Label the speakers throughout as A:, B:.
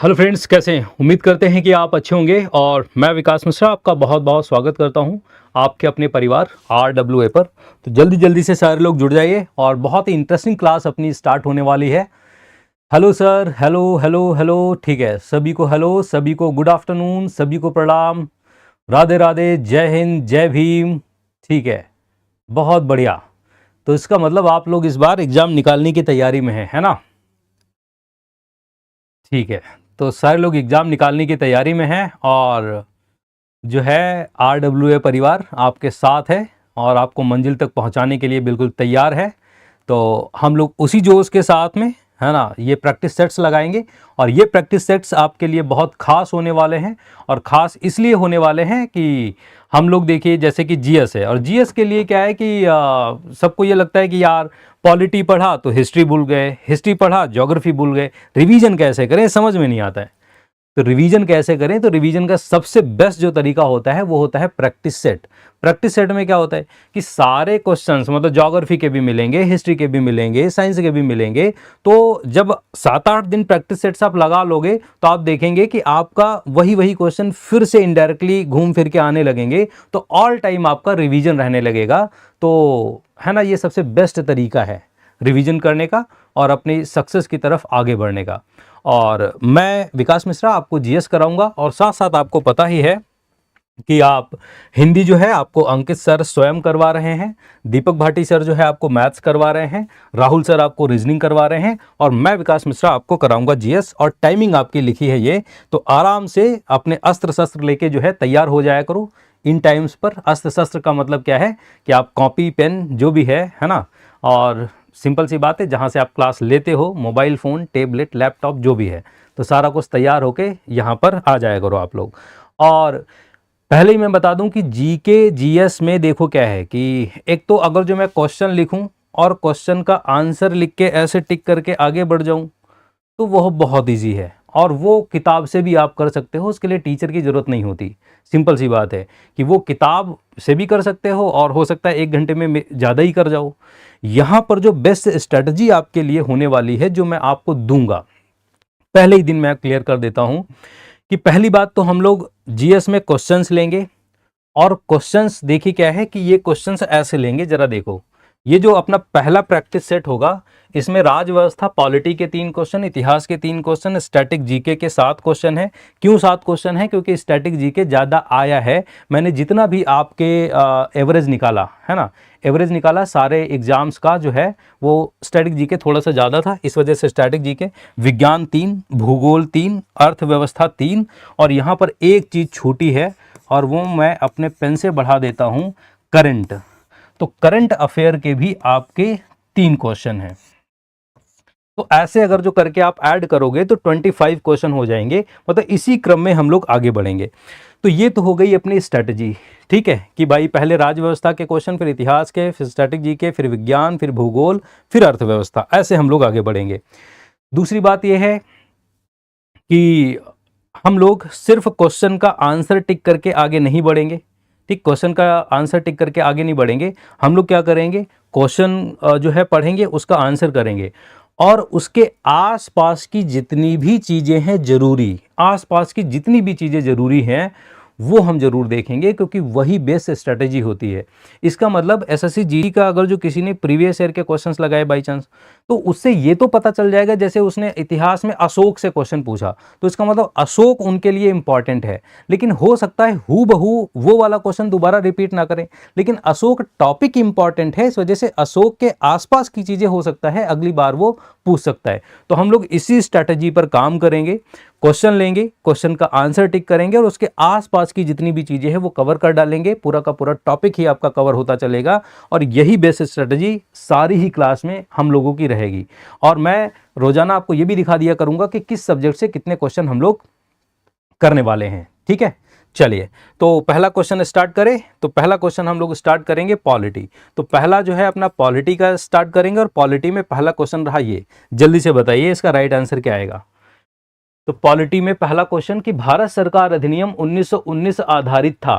A: Hello friends, कैसे हैं? उम्मीद करते हैं कि आप अच्छे होंगे और मैं विकास मिश्रा आपका बहुत बहुत स्वागत करता हूं आपके अपने परिवार RWA पर। तो जल्दी जल्दी से सारे लोग जुड़ जाइए और बहुत ही इंटरेस्टिंग क्लास अपनी स्टार्ट होने वाली है। Hello sir, hello hello hello. ठीक है, सभी को हेलो, सभी को गुड आफ्टरनून, सभी को प्रणाम, राधे राधे, जय हिंद, जय भीम। ठीक है, बहुत बढ़िया। तो इसका मतलब आप लोग इस बार एग्ज़ाम निकालने की तैयारी में है ना? ठीक है, तो सारे लोग एग्ज़ाम निकालने की तैयारी में हैं और जो है RWA परिवार आपके साथ है और आपको मंजिल तक पहुंचाने के लिए बिल्कुल तैयार है। तो हम लोग उसी जोश के साथ में, है ना, ये प्रैक्टिस सेट्स लगाएंगे और ये प्रैक्टिस सेट्स आपके लिए बहुत खास होने वाले हैं। और ख़ास इसलिए होने वाले हैं कि हम लोग देखिए, जैसे कि जीएस है और जीएस के लिए क्या है कि सबको ये लगता है कि यार पॉलिटी पढ़ा तो हिस्ट्री भूल गए, हिस्ट्री पढ़ा ज्योग्राफी भूल गए, रिवीजन कैसे करें समझ में नहीं आता है। तो रिवीजन कैसे करें? तो रिवीजन का सबसे बेस्ट जो तरीका होता है वो होता है प्रैक्टिस सेट। प्रैक्टिस सेट में क्या होता है कि सारे क्वेश्चंस, मतलब ज्योग्राफी के भी मिलेंगे, हिस्ट्री के भी मिलेंगे, साइंस के भी मिलेंगे। तो जब 7-8 दिन प्रैक्टिस सेट्स आप लगा लोगे तो आप देखेंगे कि आपका वही वही क्वेश्चन फिर से इनडायरेक्टली घूम फिर के आने लगेंगे। तो ऑल टाइम आपका रिवीजन रहने लगेगा। तो है ना, ये सबसे बेस्ट तरीका है रिवीजन करने का और अपनी सक्सेस की तरफ आगे बढ़ने का। और मैं विकास मिश्रा आपको जीएस कराऊंगा और साथ साथ आपको पता ही है कि आप हिंदी जो है आपको अंकित सर स्वयं करवा रहे हैं, दीपक भाटी सर जो है आपको मैथ्स करवा रहे हैं, राहुल सर आपको रीजनिंग करवा रहे हैं और मैं विकास मिश्रा आपको कराऊंगा जीएस। और टाइमिंग आपकी लिखी है ये, तो आराम से अपने अस्त्र शस्त्र लेके जो है तैयार हो जाया करो इन टाइम्स पर। अस्त्र शस्त्र का मतलब क्या है कि आप कॉपी पेन जो भी है ना, और सिंपल सी बात है, जहाँ से आप क्लास लेते हो, मोबाइल फ़ोन, टैबलेट, लैपटॉप जो भी है, तो सारा कुछ तैयार होके यहाँ पर आ जाया करो आप लोग। और पहले ही मैं बता दूं कि जीके जीएस में देखो क्या है कि एक तो अगर जो मैं क्वेश्चन लिखूं और क्वेश्चन का आंसर लिख के ऐसे टिक करके आगे बढ़ जाऊं तो वह बहुत इजी है और वो किताब से भी आप कर सकते हो, उसके लिए टीचर की ज़रूरत नहीं होती। सिंपल सी बात है कि वो किताब से भी कर सकते हो और हो सकता है 1 घंटे में ज़्यादा ही कर जाओ। यहाँ पर जो बेस्ट स्ट्रेटजी आपके लिए होने वाली है, जो मैं आपको दूंगा, पहले ही दिन मैं क्लियर कर देता हूँ कि पहली बात तो हम लोग जीएस में क्वेश्चंस लेंगे। और क्वेश्चंस देखिए क्या है कि ये क्वेश्चंस ऐसे लेंगे, जरा देखो, ये जो अपना पहला प्रैक्टिस सेट होगा, इसमें राज व्यवस्था पॉलिटी के 3 क्वेश्चन, इतिहास के 3 क्वेश्चन, स्टैटिक जीके के 7 क्वेश्चन है। क्यों 7 क्वेश्चन है? क्योंकि स्टैटिक जीके ज़्यादा आया है। मैंने जितना भी आपके एवरेज निकाला है ना, एवरेज निकाला सारे एग्जाम्स का जो है, वो स्टैटिक जीके थोड़ा सा ज़्यादा था, इस वजह से स्टैटिक जीके। विज्ञान 3, भूगोल 3, अर्थव्यवस्था 3, और यहाँ पर एक चीज़ छूटी है और वो मैं अपने पेन से बढ़ा देता हूँ, करंट। तो करंट अफेयर के भी आपके 3 क्वेश्चन हैं। तो ऐसे अगर जो करके आप ऐड करोगे तो 25 क्वेश्चन हो जाएंगे। मतलब इसी क्रम में हम लोग आगे बढ़ेंगे। तो ये तो हो गई अपनी स्ट्रेटजी, ठीक है, कि भाई पहले राज्य व्यवस्था के क्वेश्चन, फिर इतिहास के, फिर स्टैटिक जी के, फिर विज्ञान, फिर भूगोल, फिर अर्थव्यवस्था, ऐसे हम लोग आगे बढ़ेंगे। दूसरी बात यह है कि हम लोग सिर्फ क्वेश्चन का आंसर टिक करके आगे नहीं बढ़ेंगे। ठीक, क्वेश्चन का आंसर टिक करके आगे नहीं बढ़ेंगे। हम लोग क्या करेंगे, क्वेश्चन जो है पढ़ेंगे, उसका आंसर करेंगे और उसके आसपास की जितनी भी चीज़ें हैं जरूरी, आसपास की जितनी भी चीज़ें जरूरी हैं वो हम जरूर देखेंगे, क्योंकि वही बेस्ट स्ट्रेटेजी होती है। इसका मतलब एसएससी जीडी का अगर जो किसी ने प्रीवियस ईयर के क्वेश्चंस लगाए बाई चांस, तो उससे ये तो पता चल जाएगा, जैसे उसने इतिहास में अशोक से क्वेश्चन पूछा तो इसका मतलब अशोक उनके लिए इंपॉर्टेंट है। लेकिन हो सकता है हू बहू वो वाला क्वेश्चन दोबारा रिपीट ना करें, लेकिन अशोक टॉपिक इंपॉर्टेंट है, इस वजह से अशोक के आसपास की चीज़ें हो सकता है अगली बार वो पूछ सकता है। तो हम लोग इसी स्ट्रैटेजी पर काम करेंगे, क्वेश्चन लेंगे, क्वेश्चन का आंसर टिक करेंगे और उसके आसपास की जितनी भी चीज़ें हैं वो कवर कर डालेंगे। पूरा का पूरा टॉपिक ही आपका कवर होता चलेगा और यही बेस्ट स्ट्रेटजी सारी ही क्लास में हम लोगों की रहेगी। और मैं रोजाना आपको ये भी दिखा दिया करूंगा कि किस सब्जेक्ट से कितने क्वेश्चन हम लोग करने वाले हैं, ठीक है। चलिए, तो पहला क्वेश्चन स्टार्ट करें। तो पहला क्वेश्चन हम लोग स्टार्ट करेंगे पॉलिटी। तो पहला जो है अपना पॉलिटी का स्टार्ट करेंगे और पॉलिटी में पहला क्वेश्चन रहा ये, जल्दी से बताइए इसका राइट आंसर क्या आएगा। तो पॉलिटी में पहला क्वेश्चन कि भारत सरकार अधिनियम 1919 आधारित था।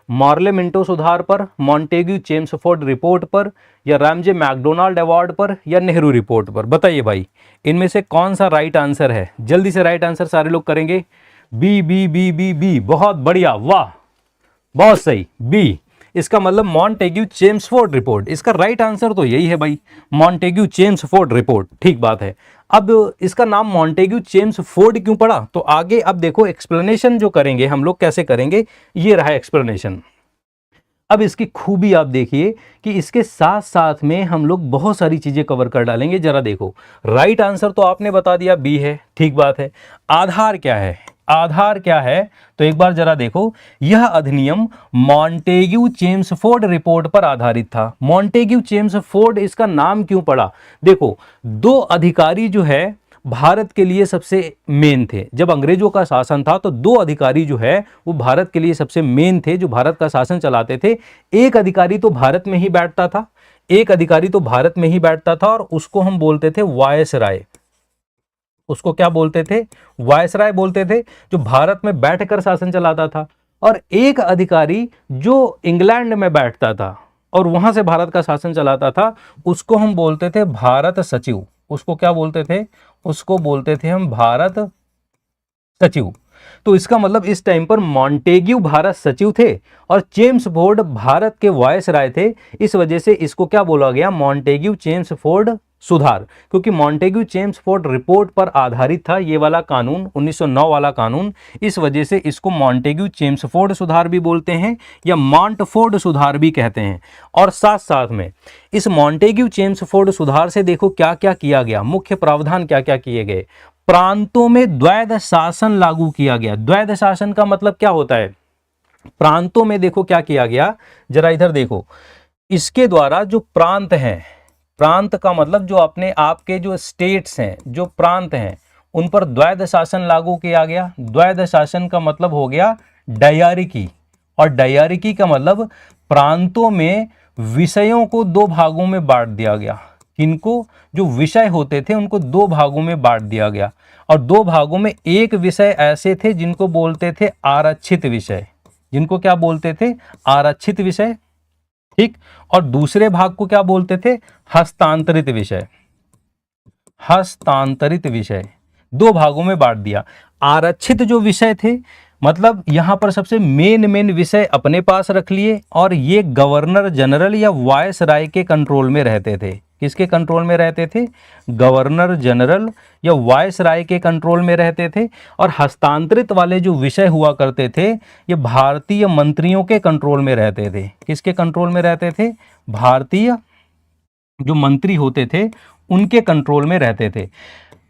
A: मार्ले मिंटो सुधार पर, मॉन्टेग्यू चेम्सफोर्ड रिपोर्ट पर, या रैमजे मैकडोनाल्ड अवार्ड पर, या नेहरू रिपोर्ट पर? बताइए भाई, इनमें से कौन सा राइट आंसर है? जल्दी से राइट आंसर सारे लोग करेंगे। B B B B B, बहुत बढ़िया, वाह, बहुत सही, बी। इसका मतलब मॉन्टेग्यू चेम्सफोर्ड रिपोर्ट, इसका राइट आंसर तो यही है भाई, मॉन्टेग्यू चेम्सफोर्ड रिपोर्ट, ठीक बात है। अब इसका नाम मॉन्टेग्यू चेम्सफोर्ड क्यों पड़ा, तो आगे अब देखो एक्सप्लेनेशन जो करेंगे हम लोग कैसे करेंगे, ये रहा एक्सप्लेनेशन। अब इसकी खूबी आप देखिए कि इसके साथ साथ में हम लोग बहुत सारी चीजें कवर कर डालेंगे। जरा देखो, राइट आंसर तो आपने बता दिया बी है, ठीक बात है। आधार क्या है, आधार क्या है, तो एक बार जरा देखो, यह अधिनियम मॉन्टेग्यू चेम्सफोर्ड रिपोर्ट पर आधारित था। मॉन्टेग्यू चेम्सफोर्ड इसका नाम क्यों पड़ा, देखो दो अधिकारी जो है भारत के लिए सबसे मेन थे। जब अंग्रेजों का शासन था तो दो अधिकारी जो है वो भारत के लिए सबसे मेन थे, जो भारत का शासन चलाते थे। एक अधिकारी तो भारत में ही बैठता था, एक अधिकारी तो भारत में ही बैठता था, और उसको हम बोलते थे वायसराय। उसको क्या बोलते थे, वायसराय बोलते थे, जो भारत में बैठकर शासन चलाता था। और एक अधिकारी जो इंग्लैंड में बैठता था और वहां से भारत का शासन चलाता था, उसको हम बोलते थे भारत सचिव। उसको क्या बोलते थे, उसको बोलते थे हम भारत सचिव। तो इसका मतलब इस टाइम पर मॉन्टेग्यू भारत सचिव थे और चेम्सफोर्ड भारत के वायसराय थे। इस वजह से इसको क्या बोला गया, मॉन्टेग्यू चेम्सफोर्ड सुधार, क्योंकि मॉन्टेग्यू चेम्सफोर्ड रिपोर्ट पर आधारित था ये वाला कानून, 1909 वाला कानून। इस वजह से इसको मॉन्टेग्यू चेम्सफोर्ड सुधार भी बोलते हैं या मॉन्टफोर्ड सुधार भी कहते हैं। और साथ साथ में इस मॉन्टेग्यू चेम्सफोर्ड सुधार से देखो क्या क्या किया गया, मुख्य प्रावधान क्या क्या किए गए। प्रांतों में द्वैध शासन लागू किया गया। द्वैध शासन का मतलब क्या होता है, प्रांतों में देखो क्या किया गया, जरा इधर देखो, इसके द्वारा जो प्रांत हैं, प्रांत का मतलब जो अपने आपके जो स्टेट्स हैं, जो प्रांत हैं, उन पर द्वैध शासन लागू किया गया। द्वैध शासन का मतलब हो गया डायरिकी, और डायरिकी का मतलब प्रांतों में विषयों को दो भागों में बांट दिया गया। किनको, जो विषय होते थे उनको दो भागों में बांट दिया गया, और दो भागों में एक विषय ऐसे थे जिनको बोलते थे आरक्षित विषय, जिनको क्या बोलते थे, आरक्षित विषय, ठीक। और दूसरे भाग को क्या बोलते थे, हस्तांतरित विषय। हस्तांतरित विषय दो भागों में बांट दिया। आरक्षित जो विषय थे, मतलब यहां पर सबसे मेन विषय अपने पास रख लिए, और ये गवर्नर जनरल या वायसराय के कंट्रोल में रहते थे। किसके कंट्रोल में रहते थे, गवर्नर जनरल या वायसराय के कंट्रोल में रहते थे। और हस्तांतरित वाले जो विषय हुआ करते थे, ये भारतीय मंत्रियों के कंट्रोल में रहते थे। किसके कंट्रोल में रहते थे, भारतीय जो मंत्री होते थे उनके कंट्रोल में रहते थे।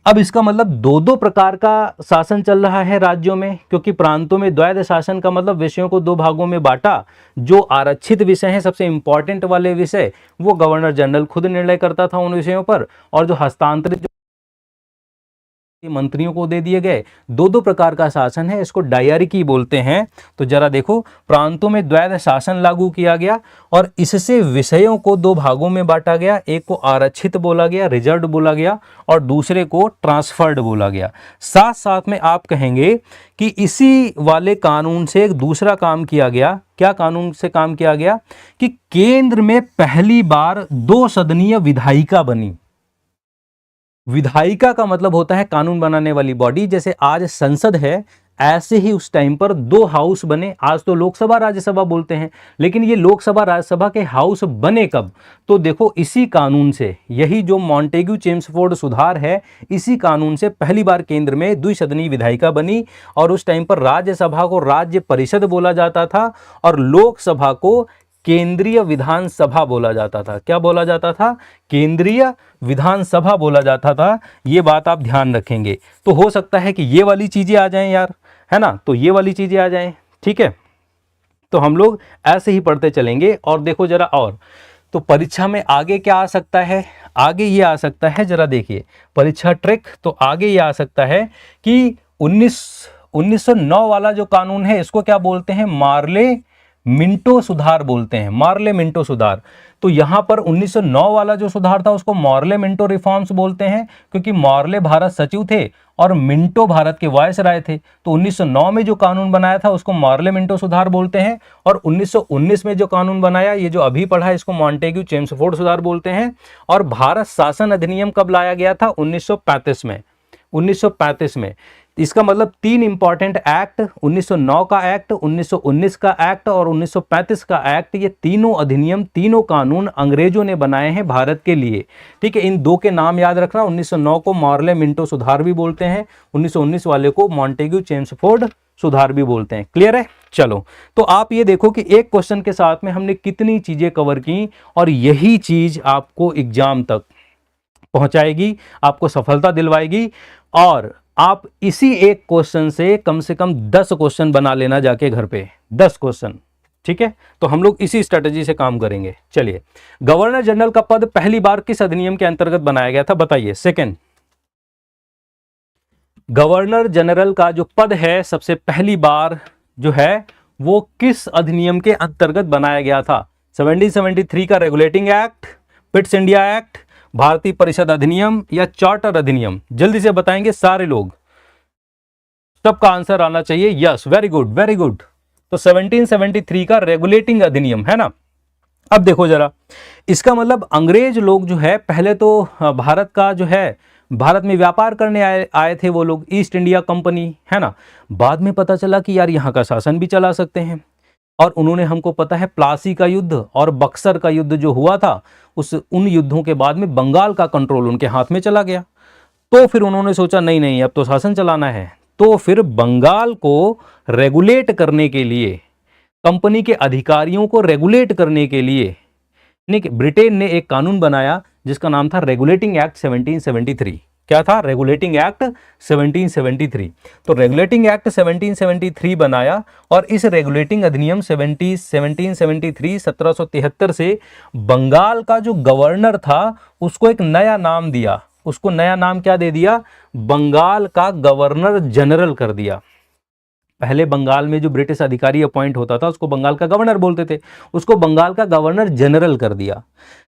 A: अब इसका मतलब दो दो प्रकार का शासन चल रहा है राज्यों में, क्योंकि प्रांतों में द्वैध शासन का मतलब विषयों को दो भागों में बांटा। जो आरक्षित विषय हैं, सबसे इंपॉर्टेंट वाले विषय, वो गवर्नर जनरल खुद निर्णय करता था उन विषयों पर, और जो हस्तांतरित मंत्रियों को दे दिए गए। दो दो प्रकार का शासन है, इसको डायरिकी बोलते हैं। तो जरा देखो, प्रांतों में द्वैध शासन लागू किया गया और इससे विषयों को दो भागों में बांटा गया। एक को आरक्षित बोला गया, रिजर्व्ड बोला गया, और दूसरे को ट्रांसफर्ड बोला गया। साथ साथ में आप कहेंगे कि इसी वाले कानून से एक दूसरा काम किया गया। क्या कानून से काम किया गया, कि केंद्र में पहली बार दो सदनीय विधायिका बनी। विधायिका का मतलब होता है कानून बनाने वाली बॉडी। जैसे आज संसद है, ऐसे ही उस टाइम पर दो हाउस बने। आज तो लोकसभा राज्यसभा बोलते हैं, लेकिन ये लोकसभा राज्यसभा के हाउस बने कब, तो देखो इसी कानून से, यही जो मॉन्टेग्यू चेम्सफोर्ड सुधार है, इसी कानून से पहली बार केंद्र में द्विसदनीय विधायिका बनी। और उस टाइम पर राज्यसभा को राज्य परिषद बोला जाता था और लोकसभा को केंद्रीय विधानसभा बोला जाता था। क्या बोला जाता था, केंद्रीय विधानसभा बोला जाता था। ये बात आप ध्यान रखेंगे। तो हो सकता है कि ये वाली चीजें आ जाएं यार, है ना, तो ये वाली चीजें आ जाएं, ठीक है। तो हम लोग ऐसे ही पढ़ते चलेंगे। और देखो जरा, और तो परीक्षा में आगे क्या आ सकता है, आगे ये आ सकता है, जरा देखिए परीक्षा ट्रिक। तो आगे ये आ सकता है कि 1909 वाला जो कानून है, इसको क्या बोलते हैं, मार्ले मिंटो सुधार बोलते हैं, मार्ले मिंटो सुधार। तो यहां पर 1909 वाला जो सुधार था उसको मार्ले मिंटो रिफॉर्म्स बोलते हैं, क्योंकि मार्ले भारत सचिव थे और मिंटो भारत के वायसराय थे। तो 1909 में जो कानून बनाया था उसको मार्ले मिंटो सुधार बोलते हैं, और 1919 में जो कानून बनाया, ये जो अभी पढ़ा है, इसको मॉन्टेग्यू चेम्सफोर्ड सुधार बोलते हैं। और भारत शासन अधिनियम कब लाया गया था? 1935 में। 1935 में। इसका मतलब 3 इंपॉर्टेंट एक्ट, 1909 का एक्ट, 1919 का एक्ट और 1935 का एक्ट, ये तीनों अधिनियम, तीनों कानून अंग्रेजों ने बनाए हैं भारत के लिए। ठीक है, इन दो के नाम याद रखना। 1909 को मार्ले मिंटो सुधार भी बोलते हैं, 1919 वाले को मॉन्टेग्यू चेम्सफोर्ड सुधार भी बोलते हैं। क्लियर है? चलो, तो आप ये देखो कि एक क्वेश्चन के साथ में हमने कितनी चीजें कवर की, और यही चीज आपको एग्जाम तक पहुंचाएगी, आपको सफलता दिलवाएगी। और आप इसी एक क्वेश्चन से कम 10 क्वेश्चन बना लेना जाके घर पे, 10 क्वेश्चन। ठीक है, तो हम लोग इसी स्ट्रेटजी से काम करेंगे। चलिए, गवर्नर जनरल का पद पहली बार किस अधिनियम के अंतर्गत बनाया गया था? बताइए। सेकंड, गवर्नर जनरल का जो पद है सबसे पहली बार जो है वो किस अधिनियम के अंतर्गत बनाया गया था? 1773 का regulating act, Pitt's India act, भारतीय परिषद अधिनियम या चार्टर अधिनियम? जल्दी से बताएंगे सारे लोग, सबका आंसर आना चाहिए। Yes, very good, very good. तो 1773 का रेगुलेटिंग अधिनियम है ना। अब देखो जरा, इसका मतलब अंग्रेज लोग जो है पहले तो भारत का जो है, भारत में व्यापार करने आए थे वो लोग, ईस्ट इंडिया कंपनी, है ना। बाद में पता चला कि यार यहाँ का शासन भी चला सकते हैं, और उन्होंने, हमको पता है, प्लासी का युद्ध और बक्सर का युद्ध जो हुआ था, उन युद्धों के बाद में बंगाल का कंट्रोल उनके हाथ में चला गया। तो फिर उन्होंने सोचा नहीं नहीं, अब तो शासन चलाना है। तो फिर बंगाल को रेगुलेट करने के लिए, कंपनी के अधिकारियों को रेगुलेट करने के लिए ब्रिटेन ने एक कानून बनाया जिसका नाम था रेगुलेटिंग एक्ट 1773। क्या था? Regulating act 1773। तो रेगुलेटिंग एक्ट 1773 बनाया, और इस रेगुलेटिंग अधिनियम 1773 से बंगाल का जो गवर्नर था उसको एक नया नाम दिया। उसको नया नाम क्या दे दिया? बंगाल का गवर्नर जनरल कर दिया। पहले बंगाल में जो ब्रिटिश अधिकारी अपॉइंट होता था उसको बंगाल का गवर्नर बोलते थे, उसको बंगाल का गवर्नर जनरल कर दिया।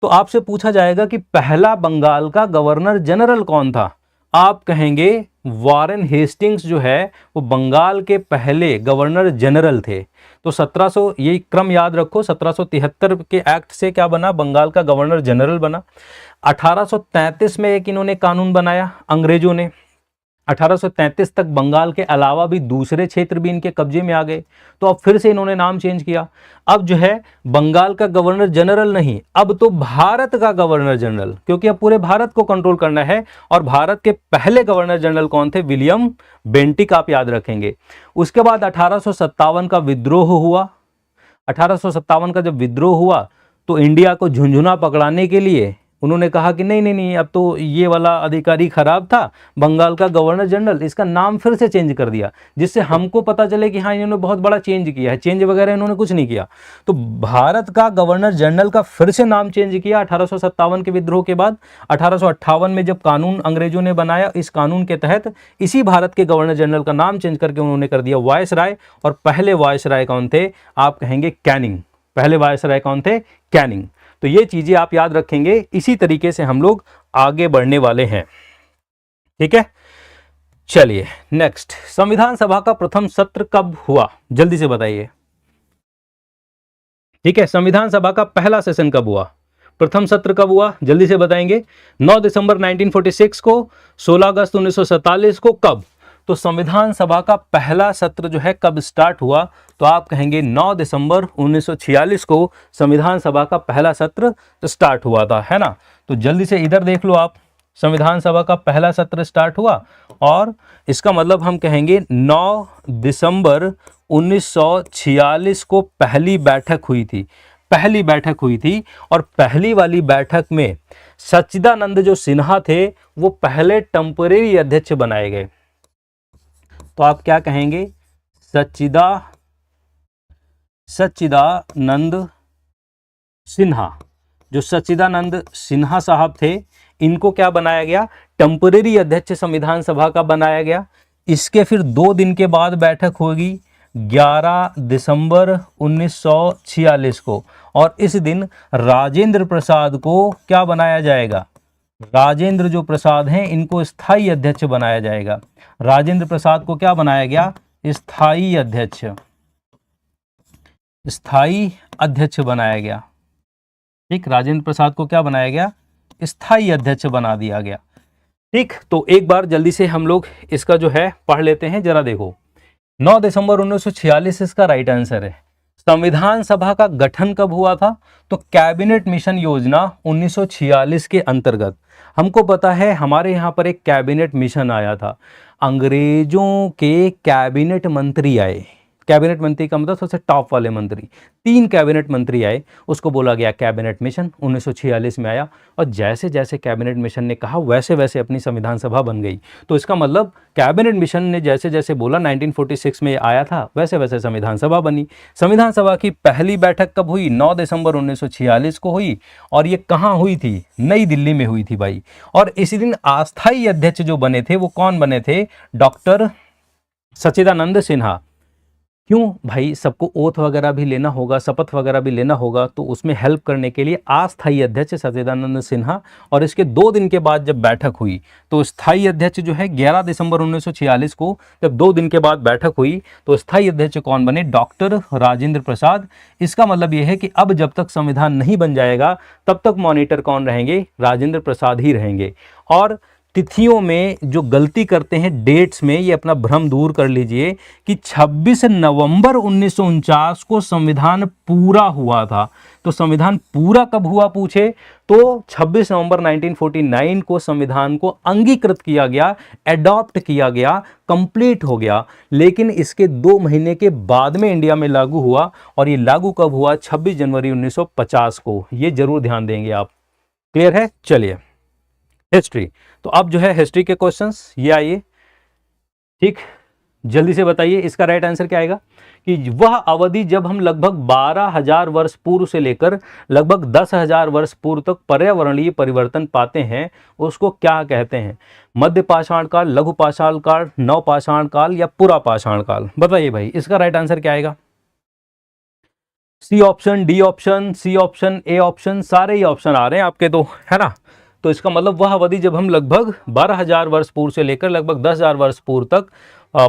A: तो आपसे पूछा जाएगा कि पहला बंगाल का गवर्नर जनरल कौन था? आप कहेंगे वारेन हेस्टिंग्स जो है वो बंगाल के पहले गवर्नर जनरल थे। तो 1700, ये क्रम याद रखो, 1773 के एक्ट से क्या बना? बंगाल का गवर्नर जनरल बना। 1833 में एक इन्होंने कानून बनाया अंग्रेजों ने। 1833 तक बंगाल के अलावा भी दूसरे क्षेत्र भी इनके कब्जे में आ गए, तो अब फिर से इन्होंने नाम चेंज किया। अब जो है बंगाल का गवर्नर जनरल नहीं, अब तो भारत का गवर्नर जनरल, क्योंकि अब पूरे भारत को कंट्रोल करना है। और भारत के पहले गवर्नर जनरल कौन थे? विलियम बेंटिक, आप याद रखेंगे। उसके बाद 1857 का विद्रोह हुआ। 1857 का जब विद्रोह हुआ तो इंडिया को झुंझुना पकड़ाने के लिए उन्होंने कहा कि नहीं नहीं नहीं, अब तो ये वाला अधिकारी खराब था, बंगाल का गवर्नर जनरल, इसका नाम फिर से चेंज कर दिया, जिससे हमको पता चले कि हाँ इन्होंने बहुत बड़ा चेंज किया है। चेंज वगैरह इन्होंने कुछ नहीं किया। तो भारत का गवर्नर जनरल का फिर से नाम चेंज किया 1857 के विद्रोह के बाद। 1858 में जब कानून अंग्रेजों ने बनाया, इस कानून के तहत इसी भारत के गवर्नर जनरल का नाम चेंज करके उन्होंने कर दिया वायसराय। और पहले वायसराय कौन थे? आप कहेंगे कैनिंग। पहले वायसराय कौन थे? कैनिंग। तो ये चीजें आप याद रखेंगे। इसी तरीके से हम लोग आगे बढ़ने वाले हैं। ठीक है, चलिए नेक्स्ट, संविधान सभा का प्रथम सत्र कब हुआ? जल्दी से बताइए। ठीक है, संविधान सभा का पहला सेशन कब हुआ? प्रथम सत्र कब हुआ? जल्दी से बताएंगे। 9 दिसंबर 1946 को, 16 अगस्त 1947 को, कब? तो संविधान सभा का पहला सत्र जो है कब स्टार्ट हुआ? तो आप कहेंगे 9 दिसंबर 1946 को संविधान सभा का पहला सत्र स्टार्ट हुआ था, है ना। तो जल्दी से इधर देख लो आप, संविधान सभा का पहला सत्र स्टार्ट हुआ, और इसका मतलब हम कहेंगे 9 दिसंबर 1946 को पहली बैठक हुई थी। पहली बैठक हुई थी, और पहली वाली बैठक में सच्चिदानंद जो सिन्हा थे वो पहले टेम्परेरी अध्यक्ष बनाए गए। तो आप क्या कहेंगे? सच्चिदानंद सिन्हा। जो सच्चिदानंद सिन्हा साहब थे, इनको क्या बनाया गया? टेम्परेरी अध्यक्ष संविधान सभा का बनाया गया। इसके फिर 2 दिन के बाद बैठक होगी, 11 दिसंबर 1946 को। और इस दिन राजेंद्र प्रसाद को क्या बनाया जाएगा? राजेंद्र जो प्रसाद हैं इनको स्थायी अध्यक्ष बनाया जाएगा। राजेंद्र प्रसाद को क्या बनाया गया? स्थायी अध्यक्ष, स्थायी अध्यक्ष बनाया गया। ठीक, राजेंद्र प्रसाद को क्या बनाया गया? स्थायी अध्यक्ष बना दिया गया। ठीक, तो एक बार जल्दी से हम लोग इसका जो है पढ़ लेते हैं, जरा देखो। 9 दिसंबर 1946 इसका राइट आंसर है। संविधान सभा का गठन कब हुआ था? तो कैबिनेट मिशन योजना 1946 के अंतर्गत। हमको पता है हमारे यहाँ पर एक कैबिनेट मिशन आया था, अंग्रेजों के कैबिनेट मंत्री आए। कैबिनेट मंत्री का मतलब सबसे टॉप वाले मंत्री, 3 कैबिनेट मंत्री आए, उसको बोला गया कैबिनेट मिशन। 1946 में आया और जैसे जैसे कैबिनेट मिशन ने कहा वैसे वैसे अपनी संविधान सभा बन गई। तो इसका मतलब कैबिनेट मिशन ने जैसे जैसे बोला 1946 में आया था वैसे वैसे संविधान सभा बनी। संविधान सभा की पहली बैठक कब हुई? 9 दिसंबर 1946 को हुई। और ये कहाँ हुई थी? नई दिल्ली में हुई थी भाई। और इसी दिन अस्थायी अध्यक्ष जो बने थे वो कौन बने थे? डॉक्टर सच्चिदानंद सिन्हा। क्यों भाई? सबको ओथ वगैरह भी लेना होगा, शपथ वगैरह भी लेना होगा, तो उसमें हेल्प करने के लिए अस्थायी अध्यक्ष सच्चिदानंद सिन्हा। और इसके 2 दिन के बाद जब बैठक हुई तो स्थायी अध्यक्ष जो है 11 दिसंबर 1946 को जब 2 दिन के बाद बैठक हुई तो स्थायी अध्यक्ष कौन बने? डॉक्टर राजेंद्र प्रसाद। इसका मतलब यह है कि अब जब तक संविधान नहीं बन जाएगा तब तक मॉनिटर कौन रहेंगे? राजेंद्र प्रसाद ही रहेंगे। और तिथियों में जो गलती करते हैं डेट्स में, ये अपना भ्रम दूर कर लीजिए कि 26 नवंबर 1949 को संविधान पूरा हुआ था। तो संविधान पूरा कब हुआ पूछे तो 26 नवंबर 1949 को संविधान को अंगीकृत किया गया, एडॉप्ट किया गया, कंप्लीट हो गया। लेकिन इसके 2 महीने के बाद में इंडिया में लागू हुआ। और ये लागू कब हुआ? 26 जनवरी 1950 को। ये जरूर ध्यान देंगे आप। क्लियर है? चलिए हिस्ट्री। तो अब जो है हिस्ट्री के क्वेश्चंस ये आइए। ठीक, जल्दी से बताइए इसका राइट आंसर क्या आएगा? कि वह अवधि जब हम लगभग 12,000 वर्ष पूर्व से लेकर लगभग 10,000 वर्ष पूर्व तक पर्यावरणीय परिवर्तन पाते हैं उसको क्या कहते हैं? मध्य पाषाण काल, लघु पाषाण काल, नव पाषाण काल या पुरा पाषाण काल? बताइए भाई इसका राइट आंसर क्या आएगा? C option, D option, C option, A option, सारे ही ऑप्शन आ रहे हैं आपके तो, है ना। तो इसका मतलब वह अवधि जब हम लगभग 12,000 वर्ष पूर्व से लेकर लगभग 10,000 वर्ष पूर्व तक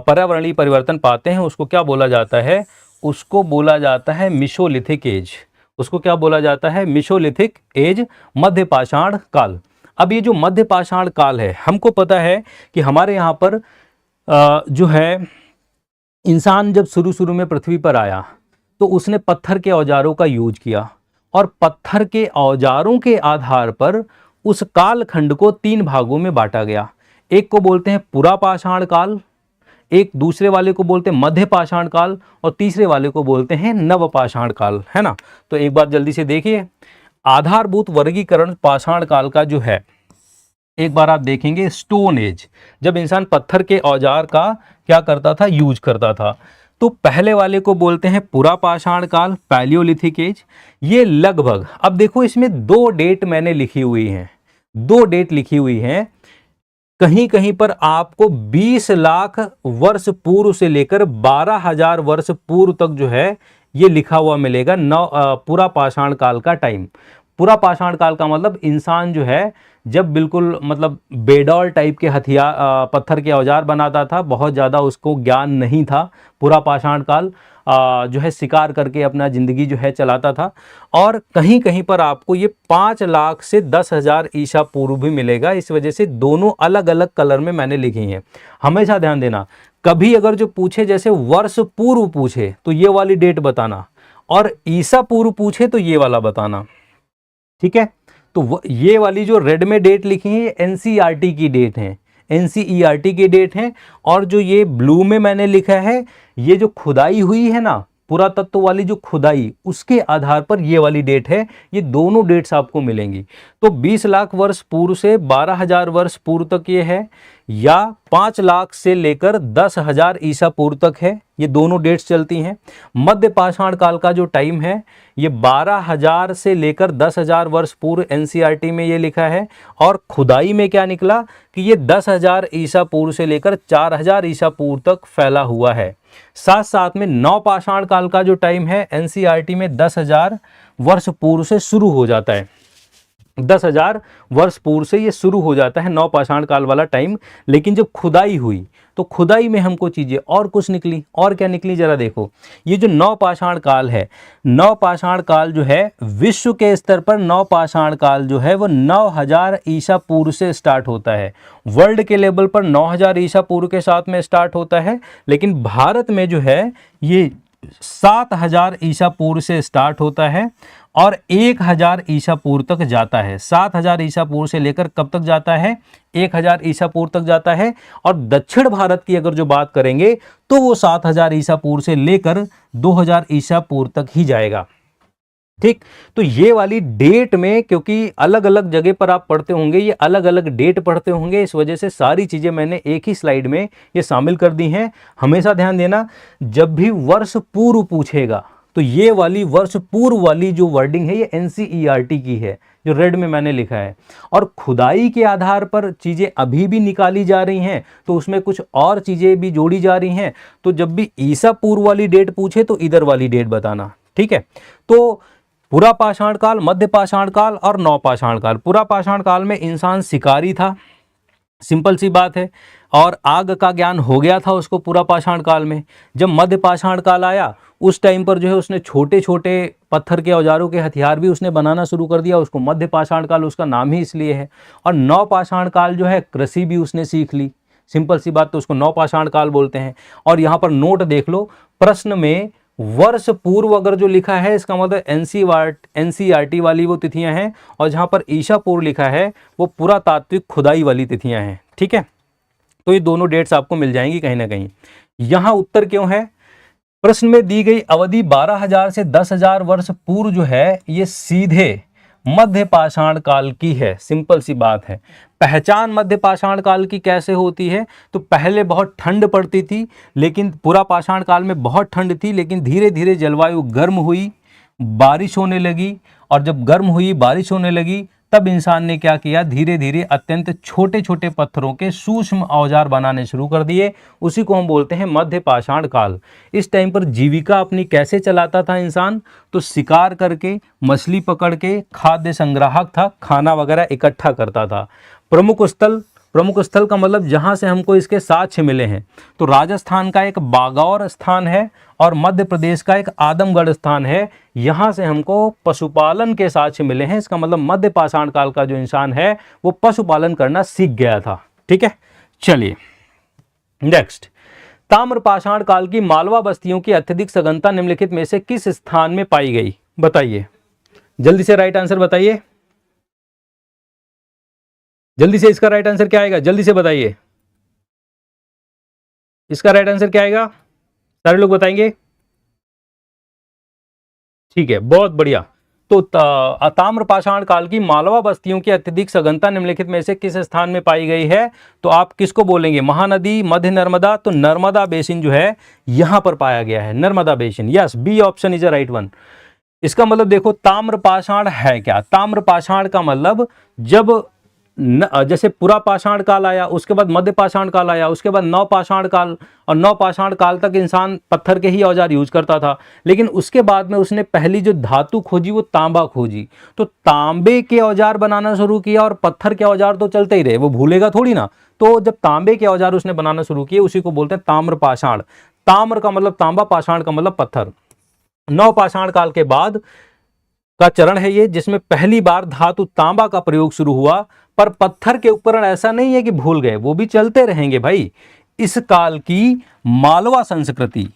A: पर्यावरणीय परिवर्तन पाते हैं उसको क्या बोला जाता है? उसको बोला जाता है मिसोलिथिक एज। उसको क्या बोला जाता है? मिसोलिथिक एज, मध्य पाषाण काल। अब ये जो मध्य पाषाण काल है, हमको पता है कि हमारे यहाँ पर जो है इंसान जब शुरू में पृथ्वी पर आया तो उसने पत्थर के औजारों का यूज किया और पत्थर के औजारों के आधार पर उस कालखंड को 3 भागों में बांटा गया। एक को बोलते हैं पुरा पाषाण काल, एक दूसरे वाले को बोलते हैं मध्य पाषाण काल और तीसरे वाले को बोलते हैं नव पाषाण काल, है ना। तो एक बार जल्दी से देखिए, आधारभूत वर्गीकरण पाषाण काल का जो है, एक बार आप देखेंगे स्टोन एज, जब इंसान पत्थर के औजार का क्या करता था? यूज करता था। तो पहले वाले को बोलते हैं पुरा पाषाण काल, पैलियोलिथिक एज। ये लगभग, अब देखो इसमें 2 डेट मैंने लिखी हुई हैं, 2 डेट लिखी हुई हैं। कहीं कहीं पर आपको 20 लाख वर्ष पूर्व से लेकर 12,000 वर्ष पूर्व तक जो है ये लिखा हुआ मिलेगा पुरा पाषाण काल का टाइम। पुरा पाषाण काल का मतलब इंसान जो है जब बिल्कुल मतलब बेडॉल टाइप के हथियार पत्थर के औजार बनाता था, बहुत ज़्यादा उसको ज्ञान नहीं था। पुरा पाषाण काल जो है शिकार करके अपना ज़िंदगी जो है चलाता था। और कहीं कहीं पर आपको ये 5 लाख से 10,000 ईसा पूर्व भी मिलेगा। इस वजह से दोनों अलग अलग कलर में मैंने लिखी हैं। हमेशा ध्यान देना, कभी अगर जो पूछे जैसे वर्ष पूर्व पूछे तो ये वाली डेट बताना और ईसा पूर्व पूछे तो ये वाला बताना, ठीक है। तो ये वाली जो रेड में डेट लिखी है ये एनसीईआरटी की डेट है, एनसीईआरटी की डेट है। और जो ये ब्लू में मैंने लिखा है ये जो खुदाई हुई है ना, पुरातत्व वाली जो खुदाई, उसके आधार पर ये वाली डेट है। ये दोनों डेट्स आपको मिलेंगी। तो 20 लाख वर्ष पूर्व से 12,000 वर्ष पूर्व तक ये है। या 5 लाख से लेकर 10,000 ईसा पूर्व तक है। ये दोनों डेट्स चलती हैं। मध्य पाषाण काल का जो टाइम है ये 12,000 से लेकर 10,000 वर्ष पूर्व एनसीईआरटी में ये लिखा है। और खुदाई में क्या निकला कि ये 10,000 ईसा पूर्व से लेकर 4,000 ईसा पूर्व तक फैला हुआ है। साथ साथ में नवपाषाण काल का जो टाइम है एनसीईआरटी में 10,000 वर्ष पूर्व से शुरू हो जाता है। 10,000 वर्ष पूर्व से ये शुरू हो जाता है नवपाषाण काल वाला टाइम। लेकिन जब खुदाई हुई तो खुदाई में हमको चीजें और कुछ निकली। और क्या निकली जरा देखो। ये जो नवपाषाण काल है, नवपाषाण काल जो है विश्व के स्तर पर नवपाषाण काल जो है वो 9,000 ईसा पूर्व से स्टार्ट होता है। वर्ल्ड के लेवल पर 9,000 ईसा पूर्व के साथ में स्टार्ट होता है। लेकिन भारत में जो है ये 7,000 ईसा पूर्व से स्टार्ट होता है और 1,000 ईसा पूर्व तक जाता है। 7,000 ईसा पूर्व से लेकर कब तक जाता है? 1,000 ईसा पूर्व तक जाता है। और दक्षिण भारत की अगर जो बात करेंगे तो वो 7,000 ईसा पूर्व से लेकर 2,000 ईसा पूर्व तक ही जाएगा। ठीक, तो ये वाली डेट में, क्योंकि अलग अलग जगह पर आप पढ़ते होंगे, ये अलग अलग डेट पढ़ते होंगे, इस वजह से सारी चीजें मैंने एक ही स्लाइड में ये शामिल कर दी हैं। हमेशा ध्यान देना, जब भी वर्ष पूर्व पूछेगा तो ये वाली वर्ष पूर्व वाली जो वर्डिंग है ये एनसीईआरटी की है, जो रेड में मैंने लिखा है। और खुदाई के आधार पर चीजें अभी भी निकाली जा रही हैं, तो उसमें कुछ और चीजें भी जोड़ी जा रही हैं। तो जब भी ईसा पूर्व वाली डेट पूछे तो इधर वाली डेट बताना। ठीक है, तो पुरा पाषाण काल, मध्य पाषाण काल और नवपाषाण काल। पुरा पाषाण काल में इंसान शिकारी था, सिंपल सी बात है, और आग का ज्ञान हो गया था उसको पुरा पाषाण काल में। जब मध्य पाषाण काल आया उस टाइम पर जो है उसने छोटे छोटे पत्थर के औजारों के हथियार भी उसने बनाना शुरू कर दिया। उसको मध्य पाषाण काल उसका नाम ही इसलिए है। और नवपाषाण काल जो है कृषि भी उसने सीख ली, सिंपल सी बात, तो उसको नवपाषाण काल बोलते हैं। और यहाँ पर नोट देख लो, प्रश्न में वर्ष पूर्व अगर जो लिखा है इसका मतलब एनसीईआरटी वाली वो तिथियां हैं, और जहां पर ईसा पूर्व लिखा है वो पुरातात्विक खुदाई वाली तिथियां हैं। ठीक है, तो ये दोनों डेट्स आपको मिल जाएंगी कहीं ना कहीं। यहां उत्तर क्यों है? प्रश्न में दी गई अवधि 12,000 से 10,000 वर्ष पूर्व जो है ये सीधे मध्य पाषाण काल की है। सिंपल सी बात है। पहचान मध्य पाषाण काल की कैसे होती है? तो पहले बहुत ठंड पड़ती थी, लेकिन पुरा पाषाण काल में बहुत ठंड थी, लेकिन धीरे धीरे जलवायु गर्म हुई, बारिश होने लगी। और जब गर्म हुई, बारिश होने लगी, तब इंसान ने क्या किया, धीरे धीरे अत्यंत छोटे छोटे पत्थरों के सूक्ष्म औजार बनाने शुरू कर दिए। उसी को हम बोलते हैं मध्य पाषाण काल। इस टाइम पर जीविका अपनी कैसे चलाता था इंसान? तो शिकार करके, मछली पकड़ के, खाद्य संग्राहक था, खाना वगैरह इकट्ठा करता था। प्रमुख स्थल का मतलब जहां से हमको इसके साक्ष्य मिले हैं, तो राजस्थान का एक बागौर स्थान है और मध्य प्रदेश का एक आदमगढ़ स्थान है। यहां से हमको पशुपालन के साक्ष्य मिले हैं। इसका मतलब मध्य पाषाण काल का जो इंसान है वो पशुपालन करना सीख गया था। ठीक है, चलिए नेक्स्ट। ताम्र पाषाण काल की मालवा बस्तियों की अत्यधिक सघनता निम्नलिखित में से किस स्थान में पाई गई? बताइए, जल्दी से राइट आंसर बताइए। जल्दी से इसका राइट आंसर क्या आएगा? जल्दी से बताइए, इसका राइट आंसर क्या आएगा? सारे लोग बताएंगे? ठीक है, बहुत बढ़िया। तो ताम्र पाषाण काल की मालवा बस्तियों की अत्यधिक सघनता निम्नलिखित में से किस स्थान में पाई गई है? तो आप किसको बोलेंगे? महानदी, मध्य नर्मदा। तो नर्मदा बेसिन जो है यहां पर पाया गया है, Narmada basin. Yes, B option is a right one. इसका मतलब देखो, ताम्र पाषाण है क्या? ताम्र पाषाण का मतलब जब जैसे पुरा पाषाण काल आया, उसके बाद मध्य पाषाण काल आया, उसके बाद नवपाषाण काल, और नवपाषाण काल तक इंसान पत्थर के ही औजार यूज करता था। लेकिन उसके बाद में उसने पहली जो धातु खोजी वो तांबा खोजी, तो तांबे के औजार बनाना शुरू किया, और पत्थर के औजार तो चलते ही रहे, वो भूलेगा थोड़ी ना। तो जब तांबे के औजार उसने बनाना शुरू किए, उसी को बोलते हैं ताम्र पाषाण। ताम्र का मतलब तांबा, पाषाण का मतलब पत्थर। नवपाषाण काल के बाद का चरण है ये, जिसमें पहली बार धातु तांबा का प्रयोग शुरू हुआ। पर पत्थर के उपकरण ऐसा नहीं है कि भूल गए, वो भी चलते रहेंगे भाई। इस काल की मालवा संस्कृति,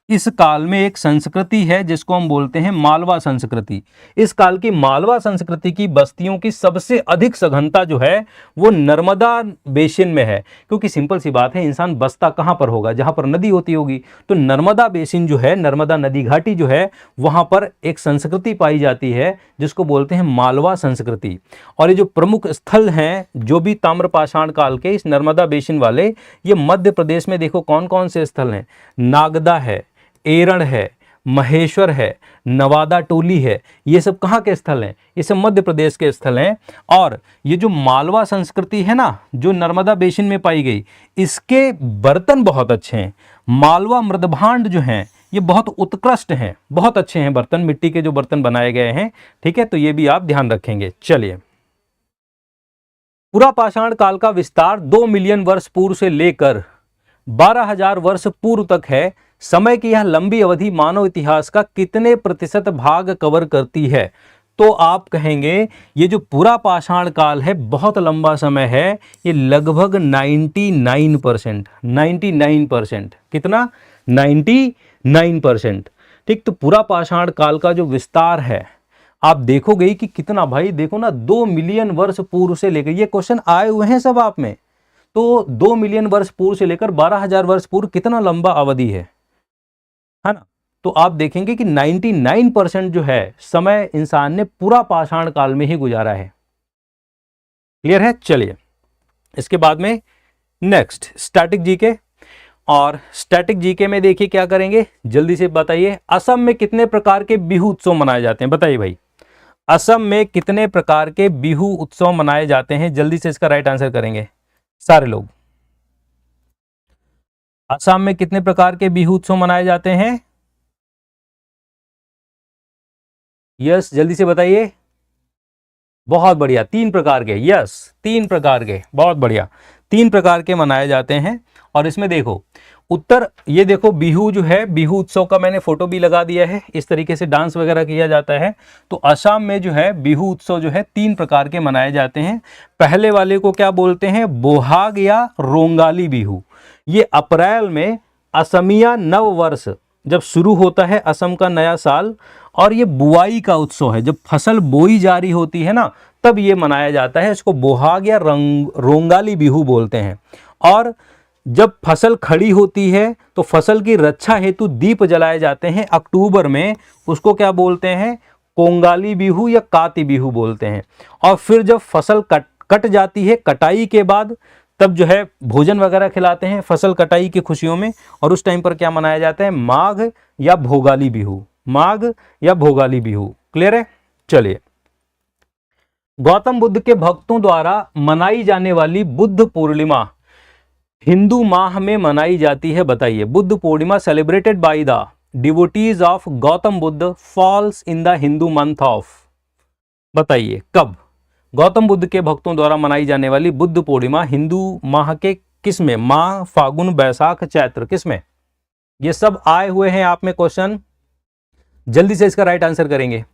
A: इस काल में एक संस्कृति है जिसको हम बोलते हैं मालवा संस्कृति। इस काल की मालवा संस्कृति की बस्तियों की सबसे अधिक सघनता जो है वो नर्मदा बेसिन में है, क्योंकि सिंपल सी बात है, इंसान बसता कहाँ पर होगा, जहाँ पर नदी होती होगी। तो नर्मदा बेसिन जो है, नर्मदा नदी घाटी जो है, वहाँ पर एक संस्कृति पाई जाती है जिसको बोलते हैं मालवा संस्कृति। और ये जो प्रमुख स्थल हैं जो भी ताम्रपाषाण काल के इस नर्मदा बेसिन वाले, ये मध्य प्रदेश में देखो कौन कौन से स्थल हैं। नागदा है, एरण है, महेश्वर है, नवादा टोली है। ये सब कहाँ के स्थल हैं? ये सब मध्य प्रदेश के स्थल हैं। और ये जो मालवा संस्कृति है ना, जो नर्मदा बेसिन में पाई गई, इसके बर्तन बहुत अच्छे हैं। मालवा मृदभांड जो हैं ये बहुत उत्कृष्ट हैं, बहुत अच्छे हैं बर्तन, मिट्टी के जो बर्तन बनाए गए हैं। ठीक है, तो ये भी आप ध्यान रखेंगे। चलिए, पुरापाषाण काल का विस्तार 2 मिलियन वर्ष पूर्व से लेकर 12,000 वर्ष पूर्व तक है। समय की यह लंबी अवधि मानव इतिहास का कितने प्रतिशत भाग कवर करती है? तो आप कहेंगे ये जो पुरापाषाण काल है बहुत लंबा समय है, ये लगभग 99%। 99% कितना? 99%। ठीक, तो पुरापाषाण काल का जो विस्तार है आप देखोगे कि कितना, भाई देखो ना, 2 मिलियन वर्ष पूर्व से लेकर, ये क्वेश्चन आए हुए हैं सब आप में, तो 2 मिलियन वर्ष पूर्व से लेकर 12,000 वर्ष पूर्व कितना लंबा अवधि है ना। तो आप देखेंगे कि 99% जो है समय इंसान ने पुरापाषाण काल में ही गुजारा है। क्लियर है? चलिए, इसके बाद में नेक्स्ट स्टैटिक जीके। और स्टैटिक जीके में देखिए क्या करेंगे, जल्दी से बताइए। असम में कितने प्रकार के बिहू उत्सव मनाए जाते हैं? बताइए भाई, असम में कितने प्रकार के बिहू उत्सव मनाए जाते हैं? जल्दी से इसका राइट आंसर करेंगे सारे लोग। असम में कितने प्रकार के बिहू उत्सव मनाए जाते हैं? यस, जल्दी से बताइए। बहुत बढ़िया, 3 प्रकार के। यस, 3 प्रकार के, बहुत बढ़िया, 3 प्रकार के मनाए जाते हैं। और इसमें देखो उत्तर, ये देखो बिहू जो है, बिहू उत्सव का मैंने फोटो भी लगा दिया है। इस तरीके से डांस वगैरह किया जाता है। तो असम में जो है बिहू उत्सव जो है 3 प्रकार के मनाए जाते हैं। पहले वाले को क्या बोलते हैं? बोहाग या रोंगाली बिहू। ये अप्रैल में असमिया नव वर्ष जब शुरू होता है, असम का नया साल, और ये बुआई का उत्सव है, जब फसल बोई जा रही होती है ना, तब ये मनाया जाता है। इसको बोहाग या रोंगाली बिहू बोलते हैं। और जब फसल खड़ी होती है तो फसल की रक्षा हेतु दीप जलाए जाते हैं अक्टूबर में, उसको क्या बोलते हैं? कोंगाली बिहू या काती बिहू बोलते हैं। और फिर जब फसल कट जाती है, कटाई के बाद, तब जो है भोजन वगैरह खिलाते हैं फसल कटाई की खुशियों में। और उस टाइम पर क्या मनाया जाता है? माघ या भोगाली बिहू। माघ या भोगाली बिहू। क्लियर है? चलिए, गौतम बुद्ध के भक्तों द्वारा मनाई जाने वाली बुद्ध पूर्णिमा हिंदू माह में मनाई जाती है। बताइए, Buddha Purnima celebrated by the devotees of Gautam Buddha falls in the Hindu month of. बताइए कब गौतम बुद्ध के भक्तों द्वारा मनाई जाने वाली बुद्ध पूर्णिमा हिंदू माह के किस में? माह, फागुन, बैसाख, चैत्र, किस में? ये सब आए हुए हैं आप में क्वेश्चन, जल्दी से इसका राइट आंसर करेंगे।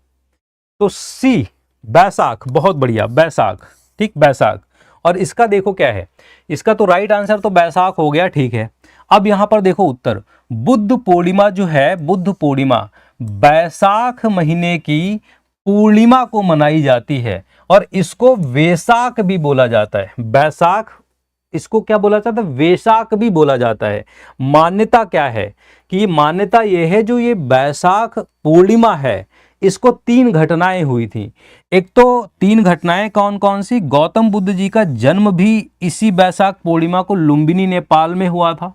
A: तो सी, बैसाख। बहुत बढ़िया, बैसाख। ठीक, बैसाख। और इसका देखो क्या है, इसका तो राइट आंसर तो बैसाख हो गया। ठीक है, अब यहां पर देखो उत्तर, बुद्ध पूर्णिमा जो है, बुद्ध पूर्णिमा बैसाख महीने की पूर्णिमा को मनाई जाती है। और इसको वैसाख भी बोला जाता है। बैसाख, इसको क्या बोला जाता है? वैसाख भी बोला जाता है। मान्यता क्या है कि मान्यता यह है, जो ये बैसाख पूर्णिमा है, इसको 3 घटनाएं हुई थी। एक तो 3 घटनाएं कौन कौन सी? गौतम बुद्ध जी का जन्म भी इसी बैसाख पूर्णिमा को लुम्बिनी नेपाल में हुआ था।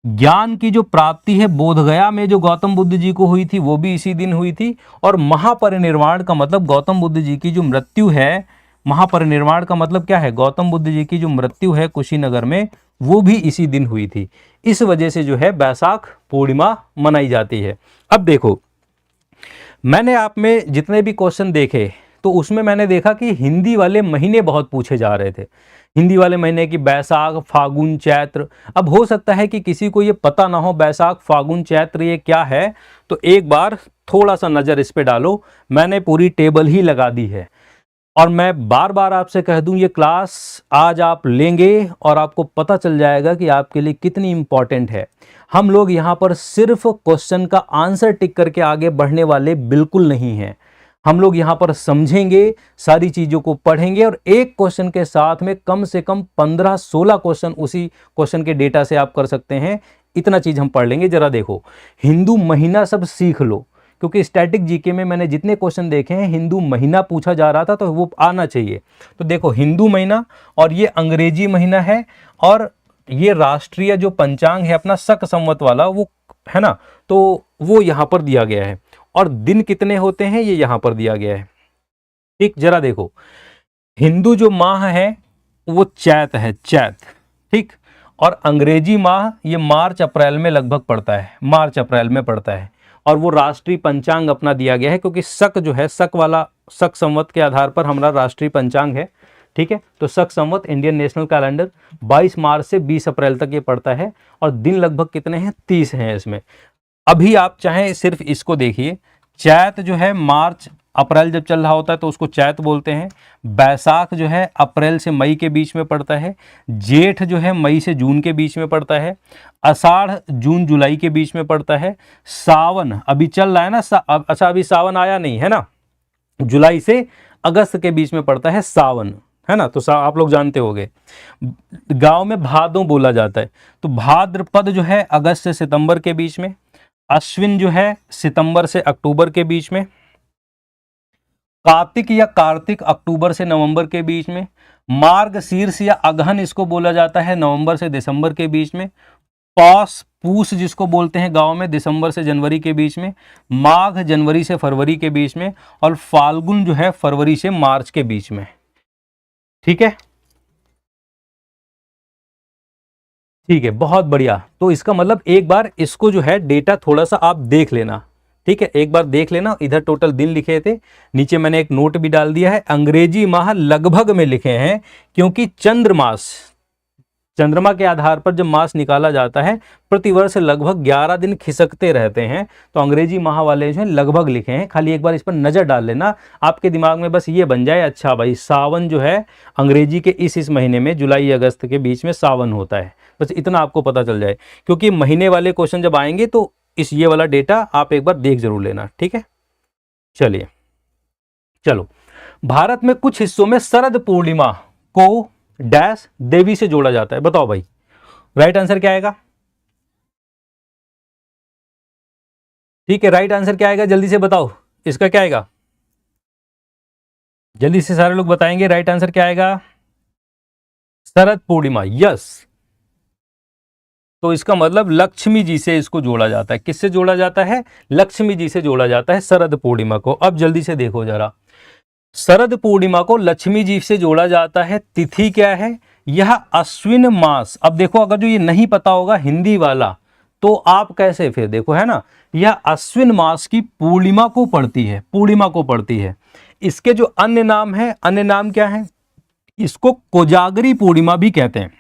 A: ज्ञान की जो प्राप्ति है बोधगया में जो गौतम बुद्ध जी को हुई थी, वो भी इसी दिन हुई थी। और महापरिनिर्वाण का मतलब गौतम बुद्ध जी की जो मृत्यु है, महापरिनिर्वाण का मतलब क्या है? गौतम बुद्ध जी की जो मृत्यु है कुशीनगर में, वो भी इसी दिन हुई थी। इस वजह से जो है बैसाख पूर्णिमा मनाई जाती है। अब देखो, मैंने आप में जितने भी क्वेश्चन देखे तो उसमें मैंने देखा कि हिंदी वाले महीने बहुत पूछे जा रहे थे। हिंदी वाले महीने की बैसाख, फागुन, चैत्र। अब हो सकता है कि किसी को ये पता ना हो बैसाख, फागुन, चैत्र ये क्या है, तो एक बार थोड़ा सा नज़र इस पे डालो। मैंने पूरी टेबल ही लगा दी है। और मैं बार बार आपसे कह दूं, ये क्लास आज आप लेंगे और आपको पता चल जाएगा कि आपके लिए कितनी इंपॉर्टेंट है। हम लोग यहाँ पर सिर्फ क्वेश्चन का आंसर टिक करके आगे बढ़ने वाले बिल्कुल नहीं हैं। हम लोग यहाँ पर समझेंगे, सारी चीज़ों को पढ़ेंगे और एक क्वेश्चन के साथ में कम से कम 15-16 क्वेश्चन उसी क्वेश्चन के डेटा से आप कर सकते हैं। इतना चीज़ हम पढ़ लेंगे। जरा देखो, हिंदू महीना सब सीख लो, क्योंकि स्टैटिक जीके में मैंने जितने क्वेश्चन देखे हैं हिंदू महीना पूछा जा रहा था, तो वो आना चाहिए। तो देखो, हिंदू महीना और ये अंग्रेजी महीना है और ये राष्ट्रीय जो पंचांग है अपना शक संवत वाला, वो है ना, तो वो यहाँ पर दिया गया है और दिन कितने होते हैं ये यहाँ पर दिया गया है। ठीक, जरा देखो, हिंदू जो माह है वो चैत है, चैत। ठीक, और अंग्रेजी माह ये मार्च अप्रैल में लगभग पड़ता है, मार्च अप्रैल में पड़ता है। और वो राष्ट्रीय पंचांग अपना दिया गया है, क्योंकि शक जो है, शक वाला, शक संवत के आधार पर हमारा राष्ट्रीय पंचांग है। ठीक है, तो शक संवत इंडियन नेशनल कैलेंडर 22 मार्च से 20 अप्रैल तक ये पड़ता है और दिन लगभग कितने हैं, 30 हैं इसमें। अभी आप चाहें सिर्फ इसको देखिए, चैत जो है मार्च अप्रैल जब चल रहा होता है तो उसको चैत बोलते हैं। बैसाख जो है अप्रैल से मई के बीच में पड़ता है। जेठ जो है मई से जून के बीच में पड़ता है। आषाढ़ जून जुलाई के बीच में पड़ता है। सावन अभी चल रहा है ना, अच्छा अभी सावन आया नहीं है ना, जुलाई से अगस्त के बीच में पड़ता है सावन, है ना, तो आप लोग जानते होंगे। गांव में भादों बोला जाता है, तो भाद्रपद जो है अगस्त से सितंबर के बीच में। अश्विन जो है सितंबर से अक्टूबर के बीच में। कार्तिक या कार्तिक अक्टूबर से नवंबर के बीच में। मार्गशीर्ष या अगहन इसको बोला जाता है नवंबर से दिसंबर के बीच में। पौष पूस जिसको बोलते हैं गांव में, दिसंबर से जनवरी के बीच में। माघ जनवरी से फरवरी के बीच में। और फाल्गुन जो है फरवरी से मार्च के बीच में। ठीक है, ठीक है, बहुत बढ़िया। तो इसका मतलब एक बार इसको जो है डेटा थोड़ा सा आप देख लेना। ठीक है, एक बार देख लेना। इधर टोटल दिन लिखे थे, नीचे मैंने एक नोट भी डाल दिया है। अंग्रेजी माह लगभग में लिखे हैं, क्योंकि चंद्रमास, चंद्रमा के आधार पर जब मास निकाला जाता है प्रतिवर्ष लगभग 11 दिन खिसकते रहते हैं, तो अंग्रेजी माह वाले जो है लगभग लिखे हैं। खाली एक बार इस पर नजर डाल लेना, आपके दिमाग में बस ये बन जाए, अच्छा भाई सावन जो है अंग्रेजी के इस महीने में जुलाई अगस्त के बीच में सावन होता है, बस इतना आपको पता चल जाए। क्योंकि महीने वाले क्वेश्चन जब आएंगे तो इस ये वाला डेटा आप एक बार देख जरूर लेना। ठीक है, चलिए, चलो। भारत में कुछ हिस्सों में शरद पूर्णिमा को डैश देवी से जोड़ा जाता है, बताओ भाई राइट आंसर क्या आएगा। ठीक है, राइट आंसर क्या आएगा, जल्दी से बताओ, इसका क्या आएगा, जल्दी से सारे लोग बताएंगे राइट आंसर क्या आएगा। शरद पूर्णिमा, यस। तो इसका मतलब लक्ष्मी जी से इसको जोड़ा जाता है। किससे जोड़ा जाता है, लक्ष्मी जी से जोड़ा जाता है शरद पूर्णिमा को। अब जल्दी से देखो जरा, शरद पूर्णिमा को लक्ष्मी जी से जोड़ा जाता है। तिथि क्या है, यह अश्विन मास। अब देखो, अगर जो ये नहीं पता होगा हिंदी वाला, तो आप कैसे फिर देखो, है ना, यह अश्विन मास की पूर्णिमा को पड़ती है, पूर्णिमा को पड़ती है। इसके जो अन्य नाम है, अन्य नाम क्या है, इसको कोजागरी पूर्णिमा भी कहते हैं,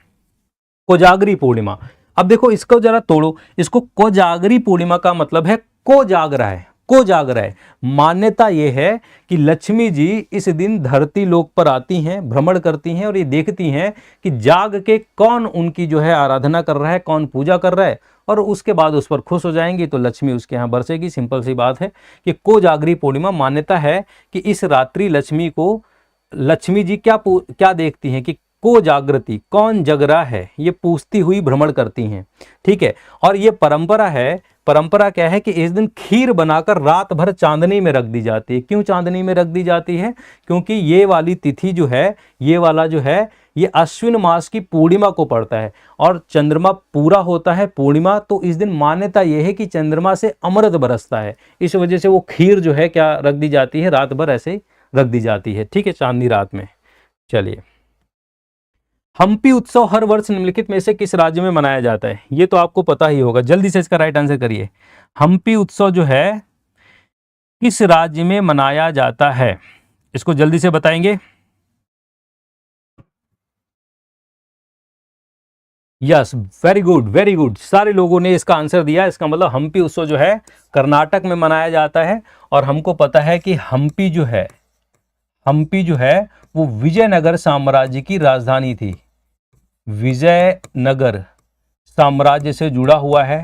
A: कोजागरी पूर्णिमा। अब देखो इसको जरा तोड़ो, इसको कोजागरी पूर्णिमा का मतलब है को जाग रहा है, को जाग रहा है। मान्यता यह है कि लक्ष्मी जी इस दिन धरती लोक पर आती हैं, भ्रमण करती हैं और ये देखती हैं कि जाग के कौन उनकी जो है आराधना कर रहा है, कौन पूजा कर रहा है, और उसके बाद उस पर खुश हो जाएंगी तो लक्ष्मी उसके यहाँ बरसेगी। सिंपल सी बात है कि कोजागरी पूर्णिमा। मान्यता है कि इस रात्रि लक्ष्मी को, लक्ष्मी जी क्या देखती हैं कि को जागृति, कौन जग रहा है, ये पूछती हुई भ्रमण करती हैं। ठीक है, और ये परंपरा है, परंपरा क्या है कि इस दिन खीर बनाकर रात भर चांदनी में रख दी जाती है। क्यों चांदनी में रख दी जाती है, क्योंकि ये वाली तिथि जो है, ये वाला जो है, ये अश्विन मास की पूर्णिमा को पड़ता है और चंद्रमा पूरा होता है पूर्णिमा, तो इस दिन मान्यता यह है कि चंद्रमा से अमृत बरसता है। इस वजह से वो खीर जो है क्या रख दी जाती है, रात भर ऐसे रख दी जाती है। ठीक है, चांदनी रात में। चलिए, हम्पी उत्सव हर वर्ष निम्नलिखित में से किस राज्य में मनाया जाता है, ये तो आपको पता ही होगा, जल्दी से इसका राइट आंसर करिए। हम्पी उत्सव जो है किस राज्य में मनाया जाता है, इसको जल्दी से बताएंगे। Yes, very good, very good, सारे लोगों ने इसका आंसर दिया। इसका मतलब हम्पी उत्सव जो है कर्नाटक में मनाया जाता है और हमको पता है कि हम्पी जो है, हम्पी जो है वो विजयनगर साम्राज्य की राजधानी थी। विजयनगर साम्राज्य से जुड़ा हुआ है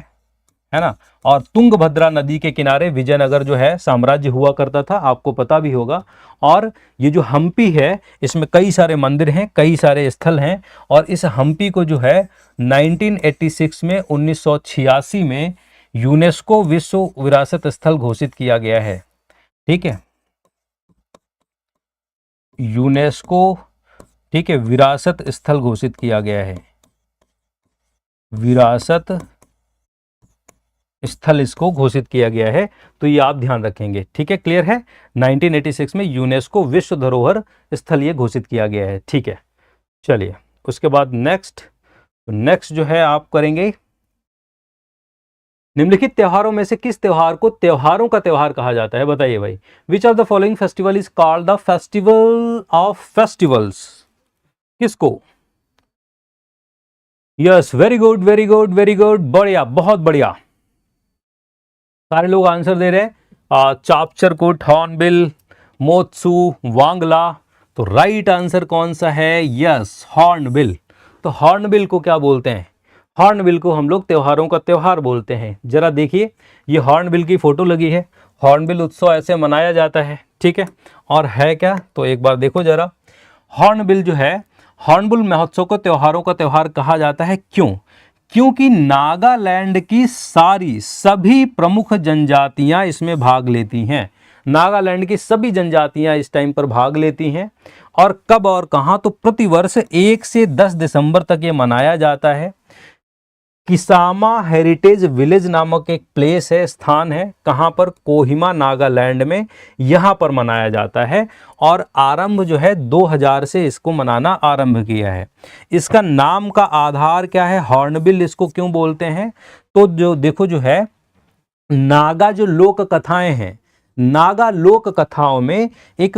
A: ना। और तुंगभद्रा नदी के किनारे विजयनगर जो है साम्राज्य हुआ करता था, आपको पता भी होगा। और ये जो हम्पी है इसमें कई सारे मंदिर हैं, कई सारे स्थल हैं। और इस हम्पी को जो है 1986 में 1986 में यूनेस्को विश्व विरासत स्थल घोषित किया गया है। ठीक है, यूनेस्को, ठीक है, विरासत स्थल घोषित किया गया है, विरासत स्थल इसको घोषित किया गया है। तो ये आप ध्यान रखेंगे। ठीक है, क्लियर है। 1986 में यूनेस्को विश्व धरोहर स्थल ये घोषित किया गया है। ठीक है, चलिए उसके बाद नेक्स्ट जो है आप करेंगे, निम्नलिखित त्योहारों में से किस त्योहार को त्योहारों का त्योहार कहा जाता है? बताइए भाई। Which of the following festival is called the festival of festivals? किसको? Yes, very good very good very good, बढ़िया, बहुत बढ़िया, सारे लोग आंसर दे रहे हैं। चापचरकुट, हॉर्नबिल, मोत्सू, वांगला। तो राइट आंसर कौन सा है? Yes, hornbill. तो हॉर्नबिल को क्या बोलते हैं? हॉर्नबिल को हम लोग त्योहारों का त्योहार बोलते हैं। जरा देखिए, ये हॉर्नबिल की फोटो लगी है। हॉर्नबिल उत्सव ऐसे मनाया जाता है। ठीक है, और है क्या? तो एक बार देखो जरा। हॉर्नबिल जो है, हॉर्नबिल महोत्सव को त्योहारों का त्योहार कहा जाता है। क्यों? क्योंकि नागालैंड की सभी प्रमुख जनजातियां इसमें भाग लेती हैं। नागालैंड की सभी जनजातियां इस टाइम पर भाग लेती हैं। और कब और कहां? तो प्रतिवर्ष 1 से 10 दिसंबर तक ये मनाया जाता है। किसामा हेरिटेज विलेज नामक एक प्लेस है, स्थान है, कहां पर? कोहिमा, नागालैंड में, यहां पर मनाया जाता है। और आरंभ जो है 2000 से इसको मनाना आरंभ किया है। इसका नाम का आधार क्या है? हॉर्नबिल इसको क्यों बोलते हैं? तो जो देखो जो है, नागा जो लोक कथाएं हैं, नागा लोक कथाओं में एक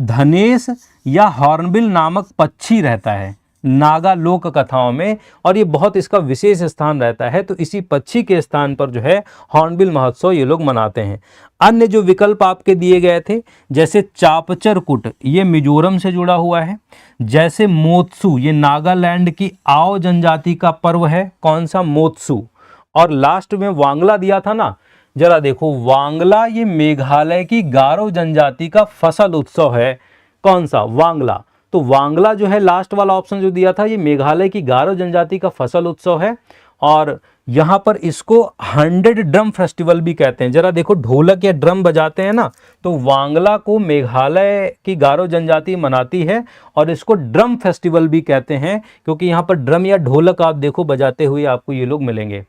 A: धनेश या हॉर्नबिल नामक पक्षी रहता है नागा लोक कथाओं में, और ये बहुत इसका विशेष स्थान रहता है। तो इसी पक्षी के स्थान पर जो है हॉर्नबिल महोत्सव ये लोग मनाते हैं। अन्य जो विकल्प आपके दिए गए थे, जैसे चापचरकुट, ये मिजोरम से जुड़ा हुआ है। जैसे मोत्सू, ये नागालैंड की आओ जनजाति का पर्व है। कौन सा? मोत्सू। और लास्ट में वांगला दिया था ना, जरा देखो, वांगला ये मेघालय की गारो जनजाति का फसल उत्सव है। कौन सा? वांगला। तो वांगला जो है लास्ट वाला ऑप्शन जो दिया था, ये मेघालय की गारो जनजाति का फसल उत्सव है। और यहां पर इसको 100 ड्रम फेस्टिवल भी कहते हैं। जरा देखो, ढोलक या ड्रम बजाते हैं ना, तो वांगला को मेघालय की गारो जनजाति मनाती है और इसको ड्रम फेस्टिवल भी कहते हैं, क्योंकि यहां पर ड्रम या ढोलक आप देखो बजाते हुए आपको ये लोग मिलेंगे।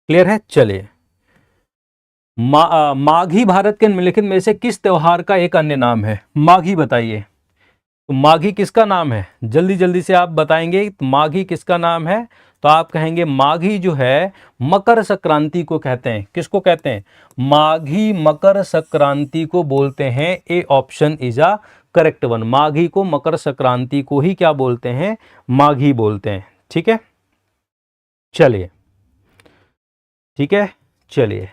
A: क्लियर है? चलिए, माघी भारत के निम्नलिखित में से किस त्योहार का एक अन्य नाम है? माघी बताइए। तो माघी किसका नाम है? जल्दी जल्दी से आप बताएंगे। तो माघी किसका नाम है? तो आप कहेंगे माघी जो है मकर संक्रांति को कहते हैं। किसको कहते हैं? माघी मकर संक्रांति को बोलते हैं। A option is a correct one. Maghi को, मकर संक्रांति को ही क्या बोलते हैं? माघी बोलते हैं। ठीक है, चलिए, ठीक है, चलिए।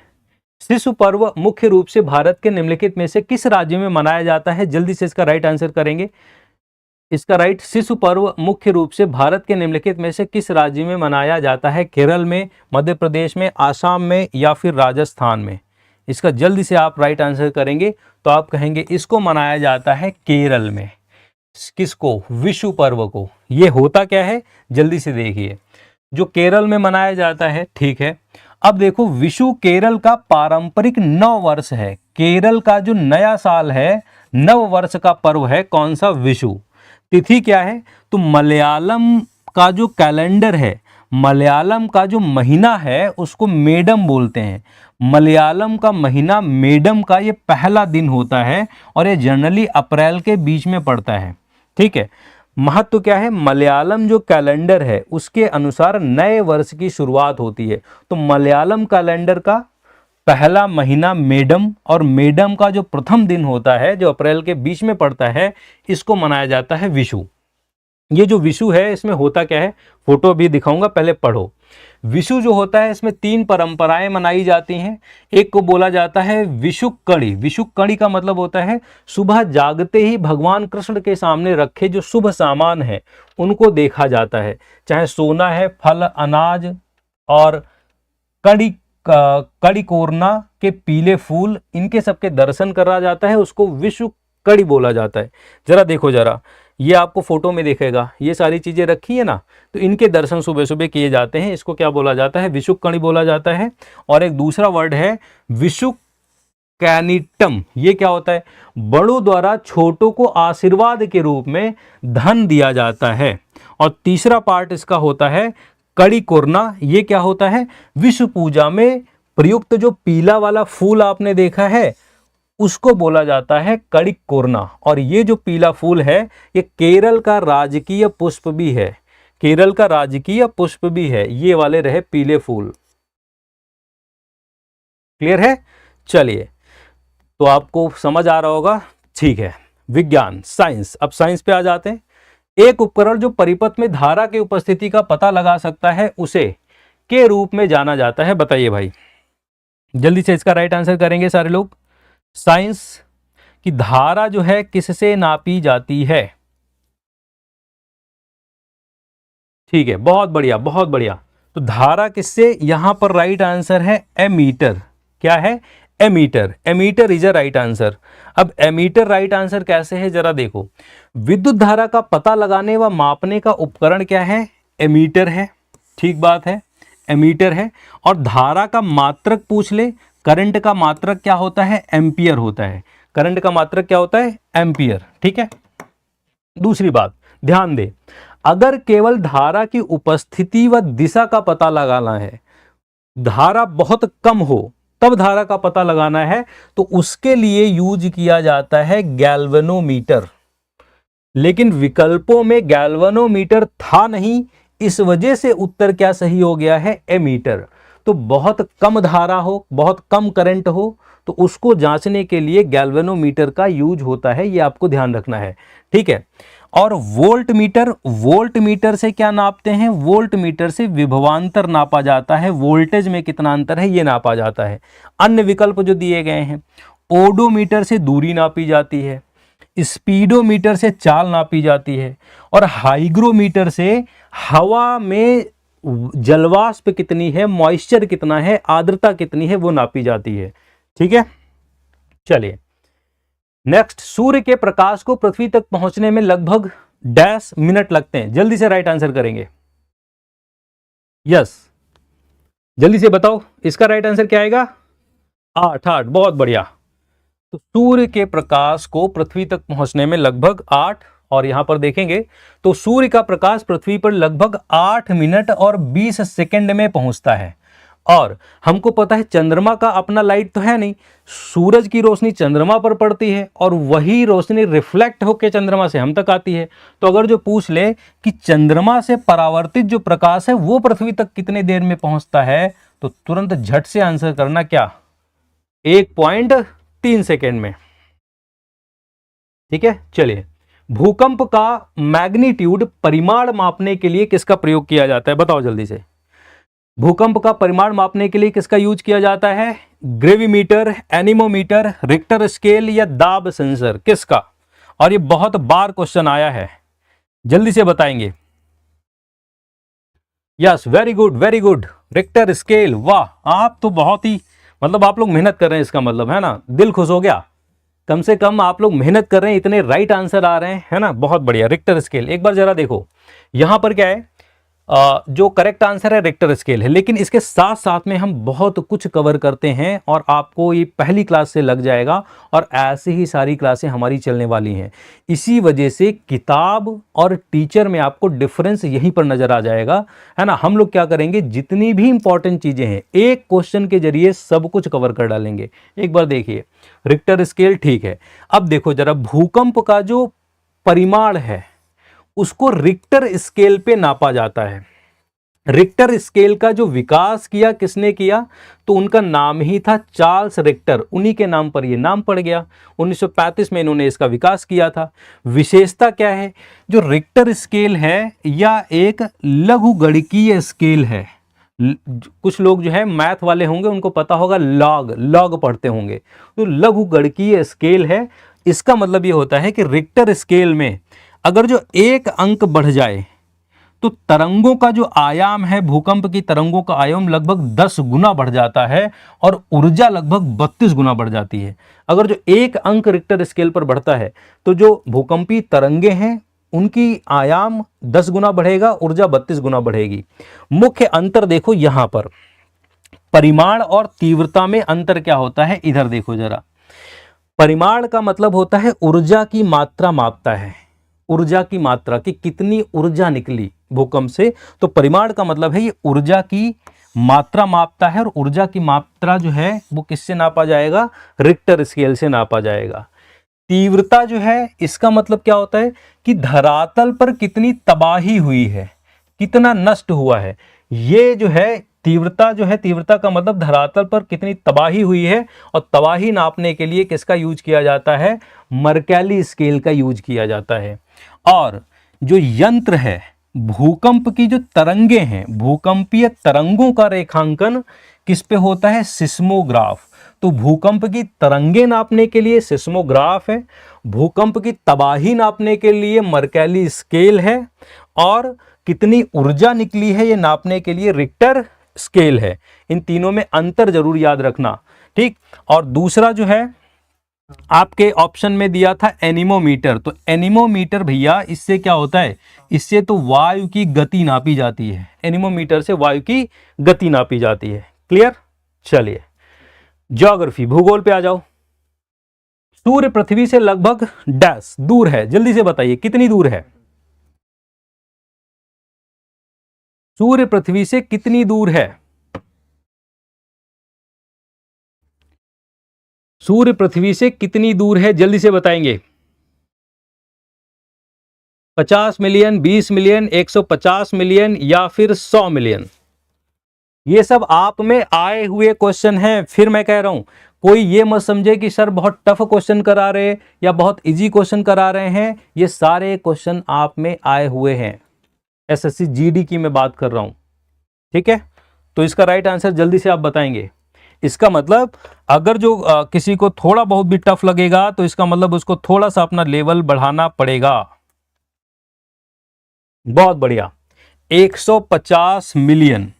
A: शिशु पर्व मुख्य रूप से भारत के निम्नलिखित में से किस राज्य में मनाया जाता है? जल्दी से इसका राइट आंसर करेंगे। इसका राइट, शिशु पर्व मुख्य रूप से भारत के निम्नलिखित में से किस राज्य में मनाया जाता है? केरल में, मध्य प्रदेश में, आसाम में, या फिर राजस्थान में? इसका जल्दी से आप राइट आंसर करेंगे तो आप कहेंगे इसको मनाया जाता है केरल में। किसको? विशु पर्व को। ये होता क्या है? जल्दी से देखिए, जो केरल में मनाया जाता है। ठीक है, अब देखो, विशु केरल का पारंपरिक नव वर्ष है। केरल का जो नया साल है, नव वर्ष का पर्व है। कौन सा? विशु। तिथि क्या है? तो मलयालम का जो कैलेंडर है, मलयालम का जो महीना है उसको मेडम बोलते हैं। मलयालम का महीना मेडम का ये पहला दिन होता है और ये जनरली अप्रैल के बीच में पड़ता है। ठीक है, महत्व क्या है? मलयालम जो कैलेंडर है उसके अनुसार नए वर्ष की शुरुआत होती है। तो मलयालम कैलेंडर का पहला महीना मेडम, और मेडम का जो प्रथम दिन होता है जो अप्रैल के बीच में पड़ता है, इसको मनाया जाता है विशु। ये जो विशु है इसमें होता क्या है, फोटो भी दिखाऊंगा, पहले पढ़ो। विषु जो होता है इसमें 3 परंपराएं मनाई जाती हैं। एक को बोला जाता है विषुक कड़ी। विषुक कड़ी का मतलब होता है सुबह जागते ही भगवान कृष्ण के सामने रखे जो शुभ सामान है उनको देखा जाता है, चाहे सोना है, फल, अनाज और कड़ी कोरना के पीले फूल, इनके सबके दर्शन करा जाता है, उसको विषु कड़ी बोला जाता है। जरा देखो, जरा ये आपको फोटो में दिखेगा, ये सारी चीजें रखी है ना, तो इनके दर्शन सुबह सुबह किए जाते हैं। इसको क्या बोला जाता है? विषुक कड़ी बोला जाता है। और एक दूसरा वर्ड है विषुक कैनिटम। ये क्या होता है? बड़ों द्वारा छोटों को आशीर्वाद के रूप में धन दिया जाता है। और तीसरा पार्ट इसका होता है कड़ी कोरना। ये क्या होता है? विश्व पूजा में प्रयुक्त जो पीला वाला फूल आपने देखा है उसको बोला जाता है कड़ी कोरना। और ये जो पीला फूल है ये केरल का राजकीय पुष्प भी है। केरल का राजकीय पुष्प भी है ये वाले रहे पीले फूल। क्लियर है? चलिए, तो आपको समझ आ रहा होगा। ठीक है, विज्ञान, साइंस। अब साइंस पे आ जाते हैं। एक उपकरण जो परिपथ में धारा की उपस्थिति का पता लगा सकता है उसे के रूप में जाना जाता है। बताइए भाई, जल्दी से इसका राइट आंसर करेंगे सारे लोग। साइंस की धारा जो है किससे नापी जाती है? ठीक है, बहुत बढ़िया, बहुत बढ़िया। तो धारा किससे? यहां पर राइट आंसर है एमीटर। क्या है? Ammeter. Ammeter is a right answer. अब एमीटर राइट आंसर कैसे है जरा देखो। विद्युत धारा का पता लगाने व मापने का उपकरण क्या है? एमीटर है। ठीक बात है, एमीटर है। और धारा का मात्रक पूछ ले, करंट का मात्रक क्या होता है? एम्पियर होता है। करंट का मात्रक क्या होता है? एम्पियर। ठीक है। दूसरी बात ध्यान दे, अगर केवल धारा की उपस्थिति व दिशा का पता लगाना है, धारा बहुत कम हो तब धारा का पता लगाना है, तो उसके लिए यूज किया जाता है गैल्वेनोमीटर। लेकिन विकल्पों में गैल्वेनोमीटर था नहीं, इस वजह से उत्तर क्या सही हो गया है? एमीटर। तो बहुत कम धारा हो, बहुत कम करंट हो, तो उसको जांचने के लिए गैल्वेनोमीटर का यूज होता है। ये आपको ध्यान रखना है। ठीक है। और वोल्ट मीटर, वोल्ट मीटर से क्या नापते हैं? वोल्ट मीटर से विभवांतर नापा जाता है, वोल्टेज में कितना अंतर है ये नापा जाता है। अन्य विकल्प जो दिए गए हैं, ओडोमीटर से दूरी नापी जाती है, स्पीडोमीटर से चाल नापी जाती है, और हाइग्रोमीटर से हवा में जलवाष्प कितनी है, मॉइस्चर कितना है, आर्द्रता कितनी है, वो नापी जाती है। ठीक है। चलिए नेक्स्ट, सूर्य के प्रकाश को पृथ्वी तक पहुंचने में लगभग डैश मिनट लगते हैं। जल्दी से राइट आंसर करेंगे। यस, जल्दी से बताओ इसका राइट आंसर क्या आएगा? 8। बहुत बढ़िया। तो सूर्य के प्रकाश को पृथ्वी तक पहुंचने में लगभग 8, और यहां पर देखेंगे तो सूर्य का प्रकाश पृथ्वी पर लगभग 8 मिनट और 20 सेकंड में पहुंचता है। और हमको पता है चंद्रमा का अपना लाइट तो है नहीं, सूरज की रोशनी चंद्रमा पर पड़ती है और वही रोशनी रिफ्लेक्ट होकर चंद्रमा से हम तक आती है। तो अगर जो पूछ ले कि चंद्रमा से परावर्तित जो प्रकाश है वो पृथ्वी तक कितने देर में पहुंचता है, तो तुरंत झट से आंसर करना क्या? 1.3 सेकेंड में। ठीक है। चलिए, भूकंप का मैग्नीट्यूड परिमाण मापने के लिए किसका प्रयोग किया जाता है? बताओ जल्दी से। भूकंप का परिमाण मापने के लिए किसका यूज किया जाता है? ग्रेविमीटर, एनीमोमीटर, रिक्टर स्केल या दाब सेंसर, किसका? और ये बहुत बार क्वेश्चन आया है, जल्दी से बताएंगे। Yes, very good, very good, Richter scale. वाह, आप तो बहुत ही, मतलब आप लोग मेहनत कर रहे हैं, इसका मतलब है ना, दिल खुश हो गया। कम से कम आप लोग मेहनत कर रहे हैं, इतने राइट आंसर आ रहे हैं, है ना, बहुत बढ़िया। रिक्टर स्केल एक बार जरा देखो, यहां पर क्या है, जो करेक्ट आंसर है रिक्टर स्केल है। लेकिन इसके साथ साथ में हम बहुत कुछ कवर करते हैं और आपको ये पहली क्लास से लग जाएगा, और ऐसे ही सारी क्लासें हमारी चलने वाली हैं। इसी वजह से किताब और टीचर में आपको डिफरेंस यहीं पर नजर आ जाएगा, है ना। हम लोग क्या करेंगे, जितनी भी इंपॉर्टेंट चीजें हैं एक क्वेश्चन के जरिए सब कुछ कवर कर डालेंगे। एक बार देखिए, रिक्टर स्केल, ठीक है। अब देखो जरा, भूकंप का जो परिमाण है उसको रिक्टर स्केल पे नापा जाता है। रिक्टर स्केल का जो विकास किया किसने किया? तो उनका नाम ही था चार्ल्स रिक्टर, उन्हीं के नाम पर ये नाम पड़ गया। 1935 में इन्होंने इसका विकास किया था। विशेषता क्या है? जो रिक्टर स्केल है या एक लघुगणकीय स्केल है, कुछ लोग जो है मैथ वाले होंगे, उनको पता होगा, लॉग पढ़ते होंगे। तो लघुगणकीय स्केल है, इसका मतलब ये होता है कि रिक्टर स्केल में अगर जो एक अंक बढ़ जाए तो तरंगों का जो आयाम है, भूकंप की तरंगों का आयाम लगभग 10 गुना बढ़ जाता है और ऊर्जा लगभग 32 गुना बढ़ जाती है। अगर जो एक अंक रिक्टर स्केल पर बढ़ता है तो जो भूकंपी तरंगे हैं उनकी आयाम 10 गुना बढ़ेगा, ऊर्जा 32 गुना बढ़ेगी। मुख्य अंतर देखो यहां पर, परिमाण और तीव्रता में अंतर क्या होता है, इधर देखो जरा। परिमाण का मतलब होता है ऊर्जा की मात्रा मापता है, ऊर्जा की मात्रा कि कितनी ऊर्जा निकली भूकंप से। तो परिमाण का मतलब है ये ऊर्जा की मात्रा मापता है, और ऊर्जा की मात्रा जो है वो किससे नापा जाएगा, रिक्टर स्केल से नापा जाएगा। तीव्रता जो है इसका मतलब क्या होता है कि धरातल पर कितनी तबाही हुई है, कितना नष्ट हुआ है। ये जो है तीव्रता जो है, तीव्रता का मतलब धरातल पर कितनी तबाही हुई है। और तबाही नापने के लिए किसका यूज किया जाता है, मर्कैली स्केल का यूज किया जाता है। और जो यंत्र है, भूकंप की जो तरंगे हैं, भूकंपीय तरंगों का रेखांकन किस पे होता है, सिस्मोग्राफ। तो भूकंप की तरंगे नापने के लिए सिस्मोग्राफ है, भूकंप की तबाही नापने के लिए मर्कैली स्केल है, और कितनी ऊर्जा निकली है ये नापने के लिए रिक्टर स्केल है। इन तीनों में अंतर जरूर याद रखना, ठीक। और दूसरा जो है आपके ऑप्शन में दिया था एनीमोमीटर। तो एनीमोमीटर भैया इससे क्या होता है, इससे तो वायु की गति नापी जाती है, एनीमोमीटर से वायु की गति नापी जाती है। क्लियर। चलिए ज्योग्राफी, भूगोल पे आ जाओ। सूर्य पृथ्वी से लगभग डैश दूर है, जल्दी से बताइए कितनी दूर है, सूर्य पृथ्वी से कितनी दूर है, सूर्य पृथ्वी से कितनी दूर है, जल्दी से बताएंगे। 50 मिलियन, 20 मिलियन, 150 मिलियन या फिर 100 मिलियन। ये सब आप में आए हुए क्वेश्चन हैं। फिर मैं कह रहा हूं, कोई ये मत समझे कि सर बहुत टफ क्वेश्चन करा रहे या बहुत इजी क्वेश्चन करा रहे हैं। ये सारे क्वेश्चन आप में आए हुए हैं, एसएससी जीडी की मैं बात कर रहा हूं, ठीक है। तो इसका राइट आंसर जल्दी से आप बताएंगे। इसका मतलब अगर जो किसी को थोड़ा बहुत भी टफ लगेगा तो इसका मतलब उसको थोड़ा सा अपना लेवल बढ़ाना पड़ेगा। बहुत बढ़िया, 150 मिलियन।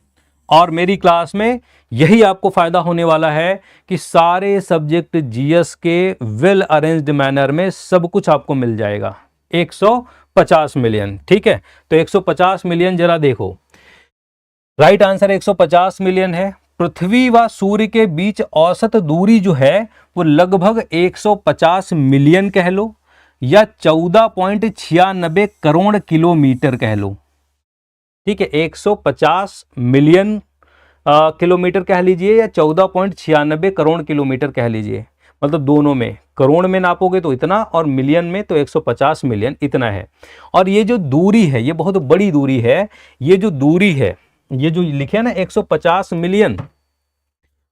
A: और मेरी क्लास में यही आपको फायदा होने वाला है कि सारे सब्जेक्ट जीएस के वेल अरेंज्ड मैनर में सब कुछ आपको मिल जाएगा। 150 मिलियन, ठीक है। तो 150 मिलियन जरा देखो, राइट आंसर 150 मिलियन है। पृथ्वी व सूर्य के बीच औसत दूरी जो है वो लगभग 150 मिलियन कह लो, या 14.96 करोड़ किलोमीटर कह लो, ठीक है। 150 मिलियन किलोमीटर कह लीजिए या 14.96 करोड़ किलोमीटर कह लीजिए, मतलब दोनों में, करोड़ में नापोगे तो इतना और मिलियन में तो 150 मिलियन इतना है। और ये जो दूरी है ये बहुत बड़ी दूरी है। ये जो दूरी है, ये जो लिखे ना 150 मिलियन,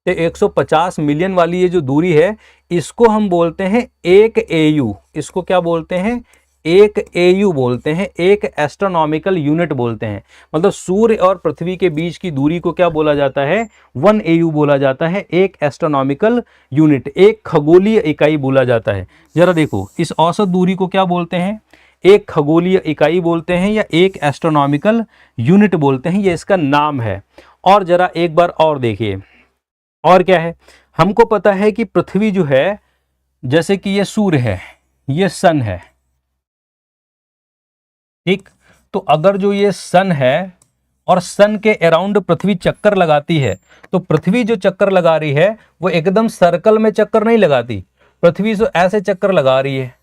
A: तो 150 मिलियन वाली ये जो दूरी है इसको हम बोलते हैं एक एयू। इसको क्या बोलते हैं, एक एयू बोलते हैं, एक एस्ट्रोनॉमिकल यूनिट बोलते हैं। मतलब सूर्य और पृथ्वी के बीच की दूरी को क्या बोला जाता है, 1 एयू बोला जाता है, एक एस्ट्रोनॉमिकल यूनिट, एक खगोलीय इकाई बोला जाता है। जरा देखो इस औसत दूरी को क्या बोलते हैं, एक खगोलीय इकाई बोलते हैं या एक एस्ट्रोनॉमिकल यूनिट बोलते हैं, ये इसका नाम है। और जरा एक बार और देखिए, और क्या है, हमको पता है कि पृथ्वी जो है, जैसे कि ये सूर्य है, ये सन है, ठीक। तो अगर जो ये सन है और सन के अराउंड पृथ्वी चक्कर लगाती है, तो पृथ्वी जो चक्कर लगा रही है वो एकदम सर्कल में चक्कर नहीं लगाती, पृथ्वी तो ऐसे चक्कर लगा रही है।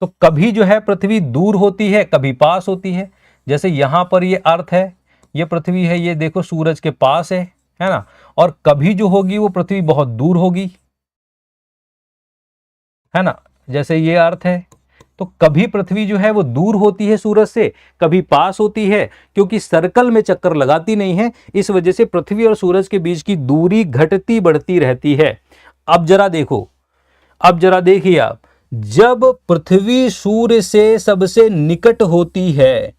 A: तो कभी जो है पृथ्वी दूर होती है, कभी पास होती है। जैसे यहां पर ये अर्थ है, ये पृथ्वी है, ये देखो सूरज के पास है ना। और कभी जो होगी वो पृथ्वी बहुत दूर होगी, है ना। जैसे ये अर्थ है, तो कभी पृथ्वी जो है वो दूर होती है सूरज से, कभी पास होती है, क्योंकि सर्कल में चक्कर लगाती नहीं है। इस वजह से पृथ्वी और सूरज के बीच की दूरी घटती बढ़ती रहती है। अब जरा देखो, अब जरा देखिए आप, जब पृथ्वी सूर्य से सबसे निकट होती है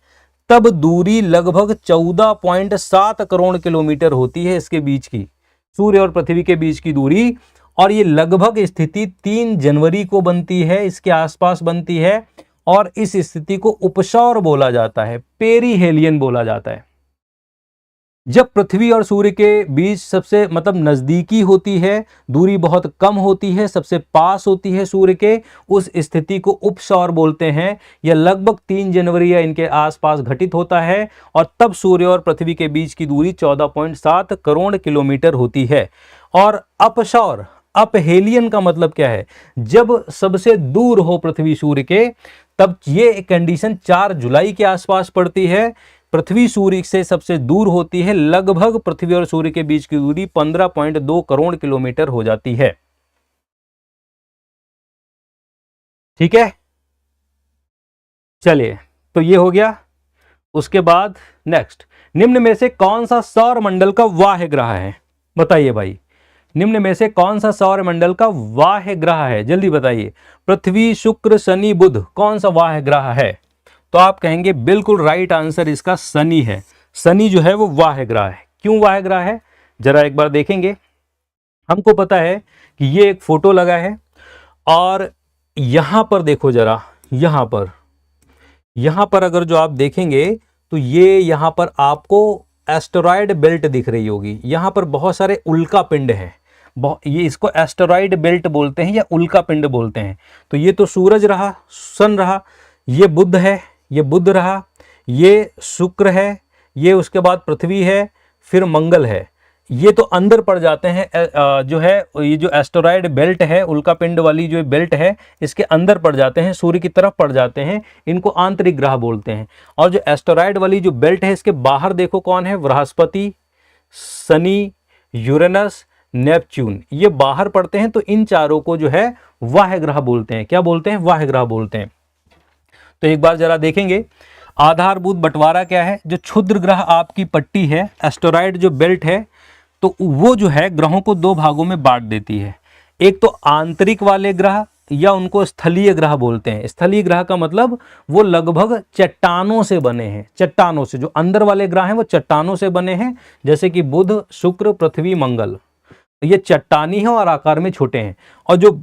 A: तब दूरी लगभग 14.7 करोड़ किलोमीटर होती है इसके बीच की, सूर्य और पृथ्वी के बीच की दूरी। और ये लगभग स्थिति 3 जनवरी को बनती है, इसके आसपास बनती है, और इस स्थिति को उपसौर बोला जाता है, पेरीहेलियन बोला जाता है। जब पृथ्वी और सूर्य के बीच सबसे मतलब नजदीकी होती है, दूरी बहुत कम होती है, सबसे पास होती है सूर्य के, उस स्थिति को उपसौर बोलते हैं। यह लगभग 3 जनवरी या इनके आसपास घटित होता है, और तब सूर्य और पृथ्वी के बीच की दूरी 14.7 करोड़ किलोमीटर होती है। और अपसौर, अपहेलियन का मतलब क्या है? जब सबसे दूर हो पृथ्वी सूर्य के, तब ये कंडीशन 4 जुलाई के आसपास पड़ती है। पृथ्वी सूर्य से सबसे दूर होती है, लगभग पृथ्वी और सूर्य के बीच की दूरी 15.2 करोड़ किलोमीटर हो जाती है। ठीक है, चलिए, तो ये हो गया। उसके बाद नेक्स्ट, निम्न में से कौन सा सौर मंडल का बाह्य ग्रह है? बताइए भाई, निम्न में से कौन सा सौर मंडल का बाह्य ग्रह है? जल्दी बताइए। पृथ्वी, शुक्र, शनि, बुध, कौन सा बाह्य ग्रह है? तो आप कहेंगे बिल्कुल राइट आंसर इसका शनि है। शनि जो है वो बाह्य ग्रह है। क्यों बाह्य ग्रह है, जरा एक बार देखेंगे। हमको पता है कि ये एक फोटो लगा है, और यहां पर देखो जरा, यहां पर अगर जो आप देखेंगे तो ये यहां पर आपको एस्टेरॉयड बेल्ट दिख रही होगी। यहां पर बहुत सारे उल्का पिंड हैं, ये इसको एस्टेरॉयड बेल्ट बोलते हैं या उल्का पिंड बोलते हैं। तो ये तो सूरज रहा, सन रहा, ये बुध है, ये बुध रहा, ये शुक्र है, ये उसके बाद पृथ्वी है, फिर मंगल है। ये तो अंदर पड़ जाते हैं, जो है ये जो एस्टेरॉयड बेल्ट है, उल्का पिंड वाली जो बेल्ट है, इसके अंदर पड़ जाते हैं, सूर्य की तरफ पड़ जाते हैं, इनको आंतरिक ग्रह बोलते हैं। और जो एस्टेरॉयड वाली जो बेल्ट है, इसके बाहर देखो कौन है, बृहस्पति, शनि, यूरेनस, नेपच्यून, ये बाहर पड़ते हैं। तो इन चारों को जो है बाह्य ग्रह बोलते हैं। क्या बोलते हैं? बाह्य ग्रह बोलते हैं। तो एक बार जरा देखेंगे, आधारभूत बंटवारा क्या है? जो क्षुद्र ग्रह आपकी पट्टी है, एस्टेरॉयड जो बेल्ट है, तो वो जो है ग्रहों को 2 भागों में बांट देती है। एक तो आंतरिक वाले ग्रह, या उनको स्थलीय ग्रह बोलते हैं। स्थलीय ग्रह का मतलब वो लगभग चट्टानों से बने हैं, चट्टानों से। जो अंदर वाले ग्रह हैं वो चट्टानों से बने हैं, जैसे कि बुध, शुक्र, पृथ्वी, मंगल। ये चट्टानी है और आकार में छोटे हैं। और जो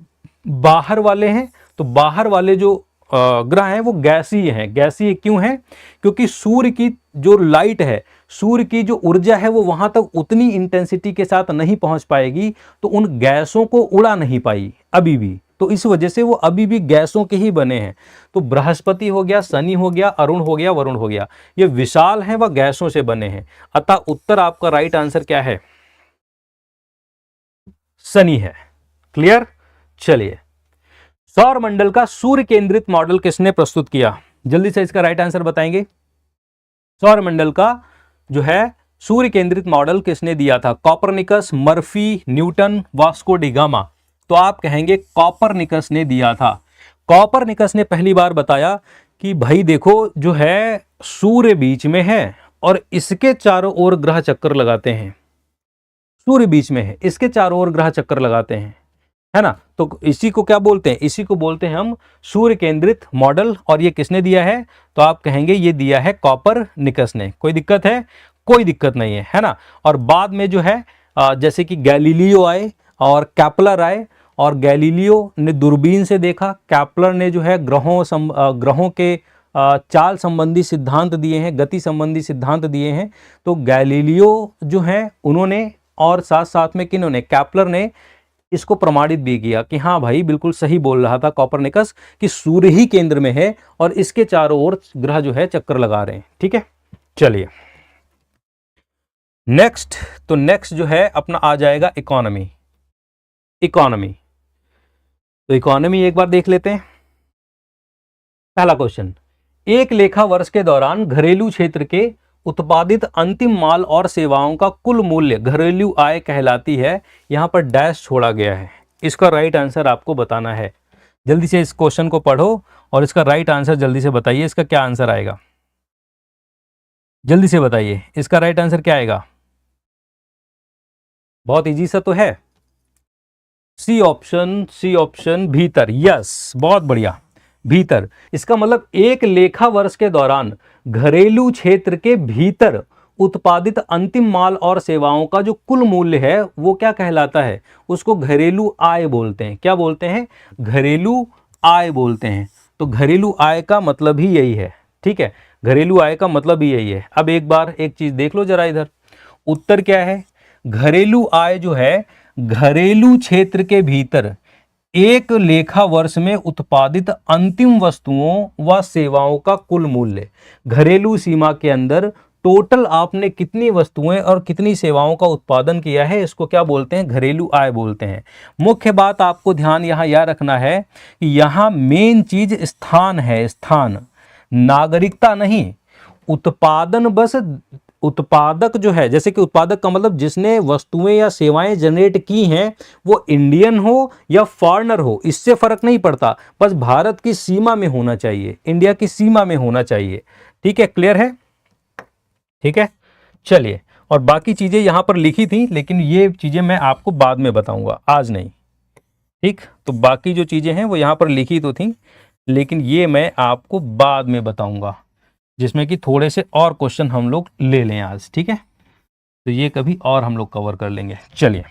A: बाहर वाले हैं, तो बाहर वाले जो ग्रह हैं वो गैसीय हैं। गैसीय क्यों है? क्योंकि सूर्य की जो लाइट है, सूर्य की जो ऊर्जा है, वो वहां तक उतनी इंटेंसिटी के साथ नहीं पहुंच पाएगी, तो उन गैसों को उड़ा नहीं पाई अभी भी। तो इस वजह से वो अभी भी गैसों के ही बने हैं। तो बृहस्पति हो गया, शनि हो गया, अरुण हो गया, वरुण हो गया, ये विशाल हैं, वह गैसों से बने हैं। अतः उत्तर आपका राइट आंसर क्या है? शनि है। क्लियर? चलिए, सौर मंडल का सूर्य केंद्रित मॉडल किसने प्रस्तुत किया? जल्दी से इसका राइट आंसर बताएंगे। सौर मंडल का जो है सूर्य केंद्रित मॉडल किसने दिया था? Copernicus, Murphy, Newton, Vasco D gamma. तो आप कहेंगे कॉपरनिकस ने दिया था। कॉपरनिकस ने पहली बार बताया कि भाई देखो, जो है सूर्य बीच में है और इसके चारों ओर ग्रह चक्कर लगाते हैं। सूर्य बीच में है, इसके चारों ओर ग्रह चक्कर लगाते हैं, है ना। तो इसी को क्या बोलते हैं? इसी को बोलते हैं हम सूर्य केंद्रित मॉडल। और ये किसने दिया है? तो आप कहेंगे ये दिया है कॉपरनिकस ने। कोई दिक्कत है? कोई दिक्कत नहीं है, है ना। और बाद में जो है जैसे कि गैलीलियो आए और कैपलर आए, और गैलीलियो ने दूरबीन से देखा, कैपलर ने जो है ग्रहों के चाल संबंधी सिद्धांत दिए हैं, गति संबंधी सिद्धांत दिए हैं। तो गैलीलियो जो है उन्होंने, और साथ साथ में किन्होंने? कैपलर ने इसको प्रमाणित भी किया कि हाँ भाई बिल्कुल सही बोल रहा था कॉपरनिकस कि सूर्य ही केंद्र में है और इसके चारों ओर ग्रह जो है चक्कर लगा रहे हैं। ठीक है, चलिए नेक्स्ट। तो नेक्स्ट जो है अपना आ जाएगा इकोनॉमी। इकोनॉमी, तो इकोनॉमी एक बार देख लेते हैं। पहला क्वेश्चन, एक लेखा वर्ष के दौरान घरेलू क्षेत्र के उत्पादित अंतिम माल और सेवाओं का कुल मूल्य घरेलू आय कहलाती है। यहां पर डैश छोड़ा गया है। इसका राइट आंसर आपको बताना है। जल्दी से इस क्वेश्चन को पढ़ो और इसका राइट आंसर जल्दी से बताइए। इसका क्या आंसर आएगा? जल्दी से बताइए, इसका राइट आंसर क्या आएगा? बहुत इजी सा तो है। सी ऑप्शन, सी ऑप्शन, भीतर। यस, बहुत बढ़िया, भीतर, इसका मतलब एक लेखा वर्ष के दौरान घरेलू क्षेत्र के भीतर उत्पादित अंतिम माल और सेवाओं का जो कुल मूल्य है वो क्या कहलाता है, उसको घरेलू आय बोलते हैं। क्या बोलते हैं? घरेलू आय बोलते हैं। तो घरेलू आय का मतलब ही यही है, ठीक है, घरेलू आय का मतलब ही यही है। अब एक बार एक चीज देख लो जरा इधर, उत्तर क्या है? घरेलू आय जो है घरेलू क्षेत्र के भीतर एक लेखा वर्ष में उत्पादित अंतिम वस्तुओं व सेवाओं का कुल मूल्य। घरेलू सीमा के अंदर टोटल आपने कितनी वस्तुएं और कितनी सेवाओं का उत्पादन किया है, इसको क्या बोलते हैं? घरेलू आय बोलते हैं। मुख्य बात आपको ध्यान यहां यह रखना है कि यहां मेन चीज स्थान है, स्थान, नागरिकता नहीं। उत्पादन बस उत्पादक जो है, जैसे कि उत्पादक का मतलब जिसने वस्तुएं या सेवाएं जनरेट की हैं वो इंडियन हो या फॉरेनर हो, इससे फर्क नहीं पड़ता, बस भारत की सीमा में होना चाहिए, इंडिया की सीमा में होना चाहिए। ठीक है, क्लियर है? ठीक है, चलिए। और बाकी चीजें यहां पर लिखी थी, लेकिन ये चीजें मैं आपको बाद में बताऊंगा, आज नहीं। ठीक, तो बाकी जो चीजें हैं वो यहां पर लिखी तो थी, लेकिन ये मैं आपको बाद में बताऊंगा, जिसमें कि थोड़े से और क्वेश्चन हम लोग ले लें आज। ठीक है, तो ये कभी और हम लोग कवर कर लेंगे। चलिए,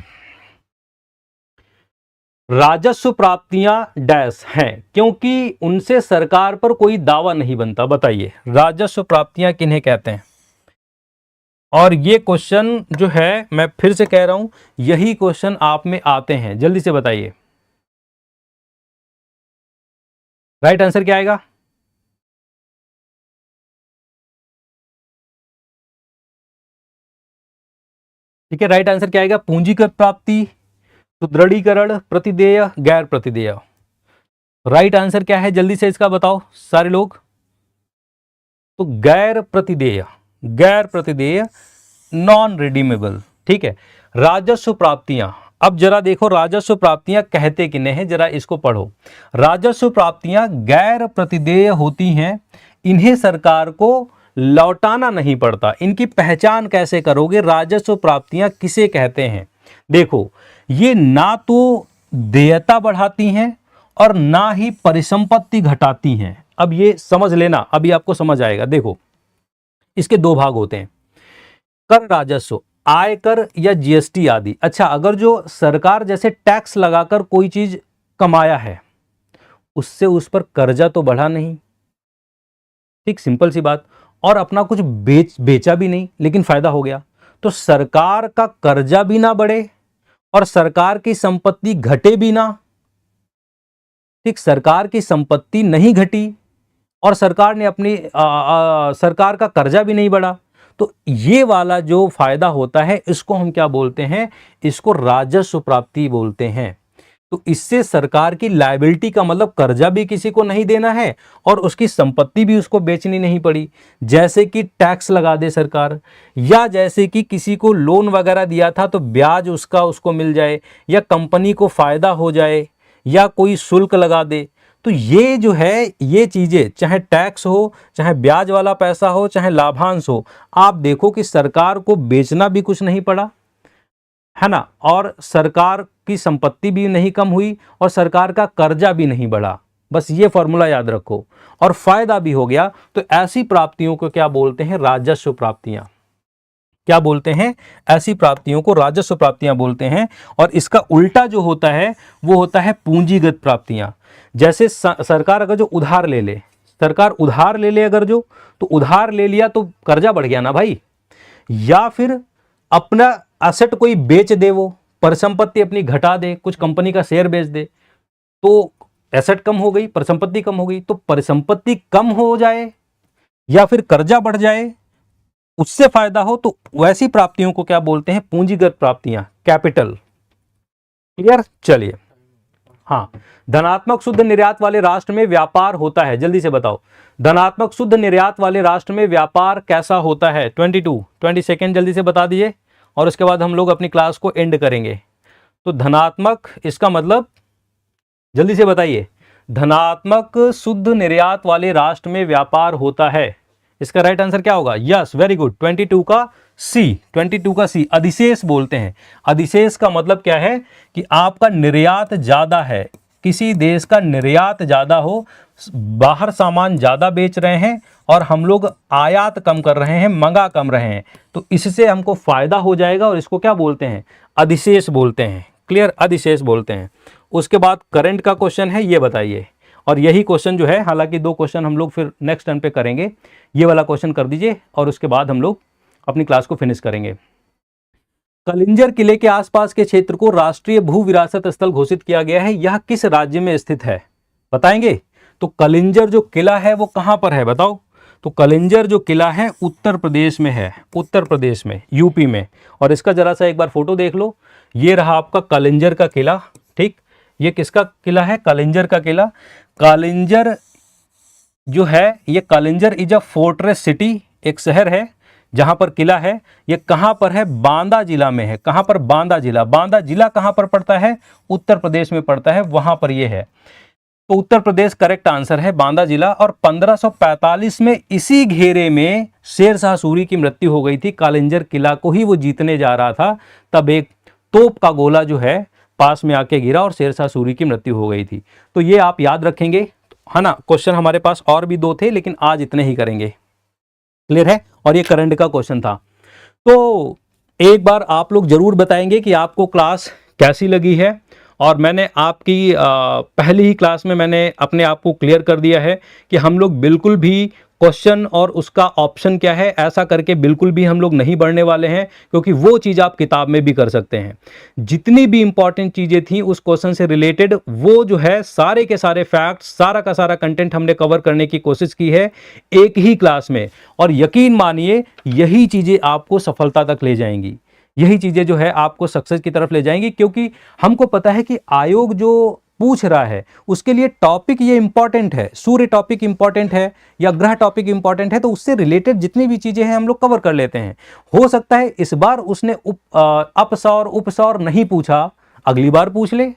A: राजस्व प्राप्तियां डैश हैं क्योंकि उनसे सरकार पर कोई दावा नहीं बनता। बताइए राजस्व प्राप्तियां किन्हें कहते हैं? और ये क्वेश्चन जो है, मैं फिर से कह रहा हूं, यही क्वेश्चन आप में आते हैं। जल्दी से बताइए, राइट आंसर क्या आएगा? ठीक है, राइट आंसर क्या आएगा? पूंजीगत प्राप्ति, सुदृढ़ीकरण, प्रतिदेय, गैर प्रतिदेय। राइट आंसर क्या है? जल्दी से इसका बताओ सारे लोग। तो गैर प्रतिदेय, गैर प्रतिदेय, नॉन रिडीमेबल। ठीक है, राजस्व प्राप्तियां, अब जरा देखो राजस्व प्राप्तियां कहते किन्हें हैं, जरा इसको पढ़ो। राजस्व प्राप्तियां गैर प्रतिदेय होती हैं, इन्हें सरकार को लौटाना नहीं पड़ता। इनकी पहचान कैसे करोगे? राजस्व प्राप्तियां किसे कहते हैं? देखो, ये ना तो देयता बढ़ाती हैं और ना ही परिसंपत्ति घटाती हैं। अब ये समझ लेना, अभी आपको समझ आएगा। देखो, इसके दो भाग होते हैं, कर राजस्व, आयकर या जीएसटी आदि। अच्छा, अगर जो सरकार जैसे टैक्स लगाकर कोई चीज कमाया है, उससे उस पर कर्जा तो बढ़ा नहीं, ठीक, सिंपल सी बात, और अपना कुछ बेचा भी नहीं, लेकिन फायदा हो गया। तो सरकार का कर्जा भी ना बढ़े और सरकार की संपत्ति घटे भी ना, ठीक, सरकार की संपत्ति नहीं घटी और सरकार ने अपनी सरकार का कर्जा भी नहीं बढ़ा, तो ये वाला जो फायदा होता है इसको हम क्या बोलते हैं? इसको राजस्व प्राप्ति बोलते हैं। तो इससे सरकार की लायबिलिटी का मतलब कर्जा भी किसी को नहीं देना है और उसकी संपत्ति भी उसको बेचनी नहीं पड़ी, जैसे कि टैक्स लगा दे सरकार, या जैसे कि किसी को लोन वगैरह दिया था तो ब्याज उसका उसको मिल जाए, या कंपनी को फायदा हो जाए, या कोई शुल्क लगा दे। तो ये जो है, ये चीजें, चाहे टैक्स हो, चाहे ब्याज वाला पैसा हो, चाहे लाभांश हो, आप देखो कि सरकार को बेचना भी कुछ नहीं पड़ा, है ना, और सरकार की संपत्ति भी नहीं कम हुई और सरकार का कर्जा भी नहीं बढ़ा। बस ये फॉर्मूला याद रखो, और फायदा भी हो गया। तो ऐसी प्राप्तियों को क्या बोलते हैं? राजस्व प्राप्तियां। क्या बोलते हैं? ऐसी प्राप्तियों को राजस्व प्राप्तियां बोलते हैं। और इसका उल्टा जो होता है वो होता है पूंजीगत प्राप्तियां। जैसे सरकार अगर जो उधार ले ले, सरकार उधार ले ले अगर जो, तो उधार ले लिया तो कर्जा बढ़ गया ना भाई, या फिर अपना एसेट कोई बेच दे, वो परिसंपत्ति अपनी घटा दे, कुछ कंपनी का शेयर बेच दे, तो एसेट कम हो गई, परिसंपत्ति कम हो गई। तो परिसंपत्ति कम हो जाए या फिर कर्जा बढ़ जाए, उससे फायदा हो, तो वैसी प्राप्तियों को क्या बोलते हैं? पूंजीगत प्राप्तियां, कैपिटल। क्लियर? चलिए, हाँ, धनात्मक शुद्ध निर्यात वाले राष्ट्र में व्यापार होता है। जल्दी से बताओ, धनात्मक शुद्ध निर्यात वाले राष्ट्र में व्यापार कैसा होता है? 20 सेकेंड जल्दी से बता दीजिए, और उसके बाद हम लोग अपनी क्लास को एंड करेंगे। तो धनात्मक, इसका मतलब जल्दी से बताइए, धनात्मक शुद्ध निर्यात वाले राष्ट्र में व्यापार होता है, इसका राइट आंसर क्या होगा? यस, वेरी गुड, 22 का सी, 22 का सी, अधिशेष बोलते हैं। अधिशेष का मतलब क्या है? कि आपका निर्यात ज्यादा है, किसी देश का निर्यात ज़्यादा हो, बाहर सामान ज़्यादा बेच रहे हैं और हम लोग आयात कम कर रहे हैं, मंगा कम रहे हैं, तो इससे हमको फ़ायदा हो जाएगा और इसको क्या बोलते हैं? अधिशेष बोलते हैं। क्लियर? अधिशेष बोलते हैं। उसके बाद करंट का क्वेश्चन है, ये बताइए। और यही क्वेश्चन जो है, हालांकि 2 क्वेश्चन हम लोग फिर नेक्स्ट टर्न पे करेंगे, ये वाला क्वेश्चन कर दीजिए और उसके बाद हम लोग अपनी क्लास को फिनिश करेंगे। कलिंजर किले के आसपास के क्षेत्र को राष्ट्रीय भू विरासत स्थल घोषित किया गया है, यह किस राज्य में स्थित है? बताएंगे? तो कलिंजर जो किला है वो कहां पर है बताओ? तो कलिंजर जो किला है उत्तर प्रदेश में है, उत्तर प्रदेश में, यूपी में। और इसका जरा सा एक बार फोटो देख लो, ये रहा आपका कलिंजर का किला। ठीक, ये किसका किला है? कलिंजर का किला। कलिंजर जो है, ये Kalinjar is a fortress city, एक शहर है जहां पर किला है। ये कहां पर है? बांदा जिला में है। कहां पर? बांदा जिला। बांदा जिला कहां पर पड़ता है? उत्तर प्रदेश में पड़ता है, वहां पर ये है। तो उत्तर प्रदेश करेक्ट आंसर है, बांदा जिला। और 1545 में इसी घेरे में शेरशाह सूरी की मृत्यु हो गई थी। कलिंजर किला को ही वो जीतने जा रहा था, तब एक तोप का गोला जो है पास में आके गिरा और शेरशाह सूरी की मृत्यु हो गई थी। तो ये आप याद रखेंगे, है ना। क्वेश्चन हमारे पास और भी 2 थे, लेकिन आज इतने ही करेंगे। क्लियर है? और ये करंट का क्वेश्चन था। तो एक बार आप लोग जरूर बताएंगे कि आपको क्लास कैसी लगी है। और मैंने आपकी पहली ही क्लास में मैंने अपने आप को क्लियर कर दिया है कि हम लोग बिल्कुल भी क्वेश्चन और उसका ऑप्शन क्या है ऐसा करके बिल्कुल भी हम लोग नहीं बढ़ने वाले हैं, क्योंकि वो चीज़ आप किताब में भी कर सकते हैं। जितनी भी इंपॉर्टेंट चीज़ें थी उस क्वेश्चन से रिलेटेड, वो जो है सारे के सारे फैक्ट्स, सारा का सारा कंटेंट हमने कवर करने की कोशिश की है एक ही क्लास में। और यकीन मानिए यही चीज़ें आपको सफलता तक ले जाएंगी, यही चीज़ें जो है आपको सक्सेस की तरफ ले जाएंगी। क्योंकि हमको पता है कि आयोग जो पूछ रहा है उसके लिए टॉपिक ये इंपॉर्टेंट है, सूर्य टॉपिक इंपॉर्टेंट है या ग्रह टॉपिक इंपॉर्टेंट है, तो उससे रिलेटेड जितनी भी चीजें हैं हम लोग कवर कर लेते हैं। हो सकता है इस बार उसने अपसौर उपसौर नहीं पूछा, अगली बार पूछ ले।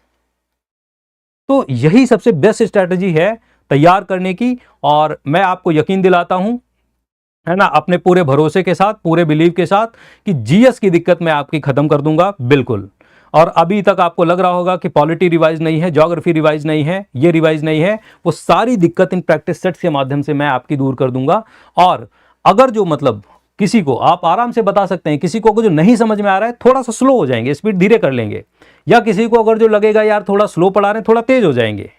A: तो यही सबसे बेस्ट स्ट्रैटेजी है तैयार करने की। और मैं आपको यकीन दिलाता हूं, है ना, अपने पूरे भरोसे के साथ, पूरे बिलीव के साथ, कि जीएस की दिक्कत मैं आपकी खत्म कर दूंगा बिल्कुल। और अभी तक आपको लग रहा होगा कि पॉलिटी रिवाइज नहीं है, ज्योग्राफी रिवाइज नहीं है, ये रिवाइज नहीं है, वो सारी दिक्कत इन प्रैक्टिस सेट्स के माध्यम से मैं आपकी दूर कर दूंगा। और अगर जो मतलब किसी को, आप आराम से बता सकते हैं, किसी को जो नहीं समझ में आ रहा है थोड़ा सा स्लो हो जाएंगे, स्पीड धीरे कर लेंगे, या किसी को अगर जो लगेगा यार थोड़ा स्लो पढ़ा रहे हैं थोड़ा तेज हो जाएंगे,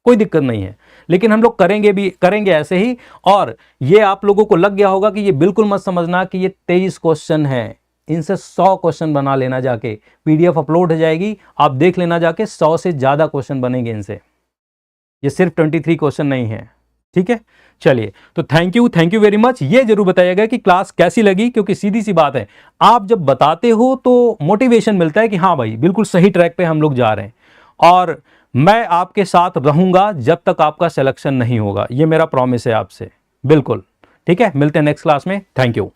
A: कोई दिक्कत नहीं है। लेकिन हम लोग करेंगे ऐसे ही। और ये आप लोगों को लग गया होगा कि ये बिल्कुल मत समझना कि ये 23 क्वेश्चन है, इनसे 100 क्वेश्चन बना लेना, जाके पीडीएफ अपलोड हो जाएगी, आप देख लेना जाके, 100 से ज्यादा क्वेश्चन बनेंगे इनसे, ये सिर्फ 23 क्वेश्चन नहीं है। ठीक है, चलिए, तो थैंक यू वेरी मच। ये जरूर बताइएगा कि क्लास कैसी लगी, क्योंकि सीधी सी बात है, आप जब बताते हो तो मोटिवेशन मिलता है कि हाँ भाई बिल्कुल सही ट्रैक पे हम लोग जा रहे हैं। और मैं आपके साथ रहूंगा जब तक आपका सिलेक्शन नहीं होगा, ये मेरा प्रॉमिस है आपसे, बिल्कुल। ठीक है, मिलते हैं नेक्स्ट क्लास में। Thank you.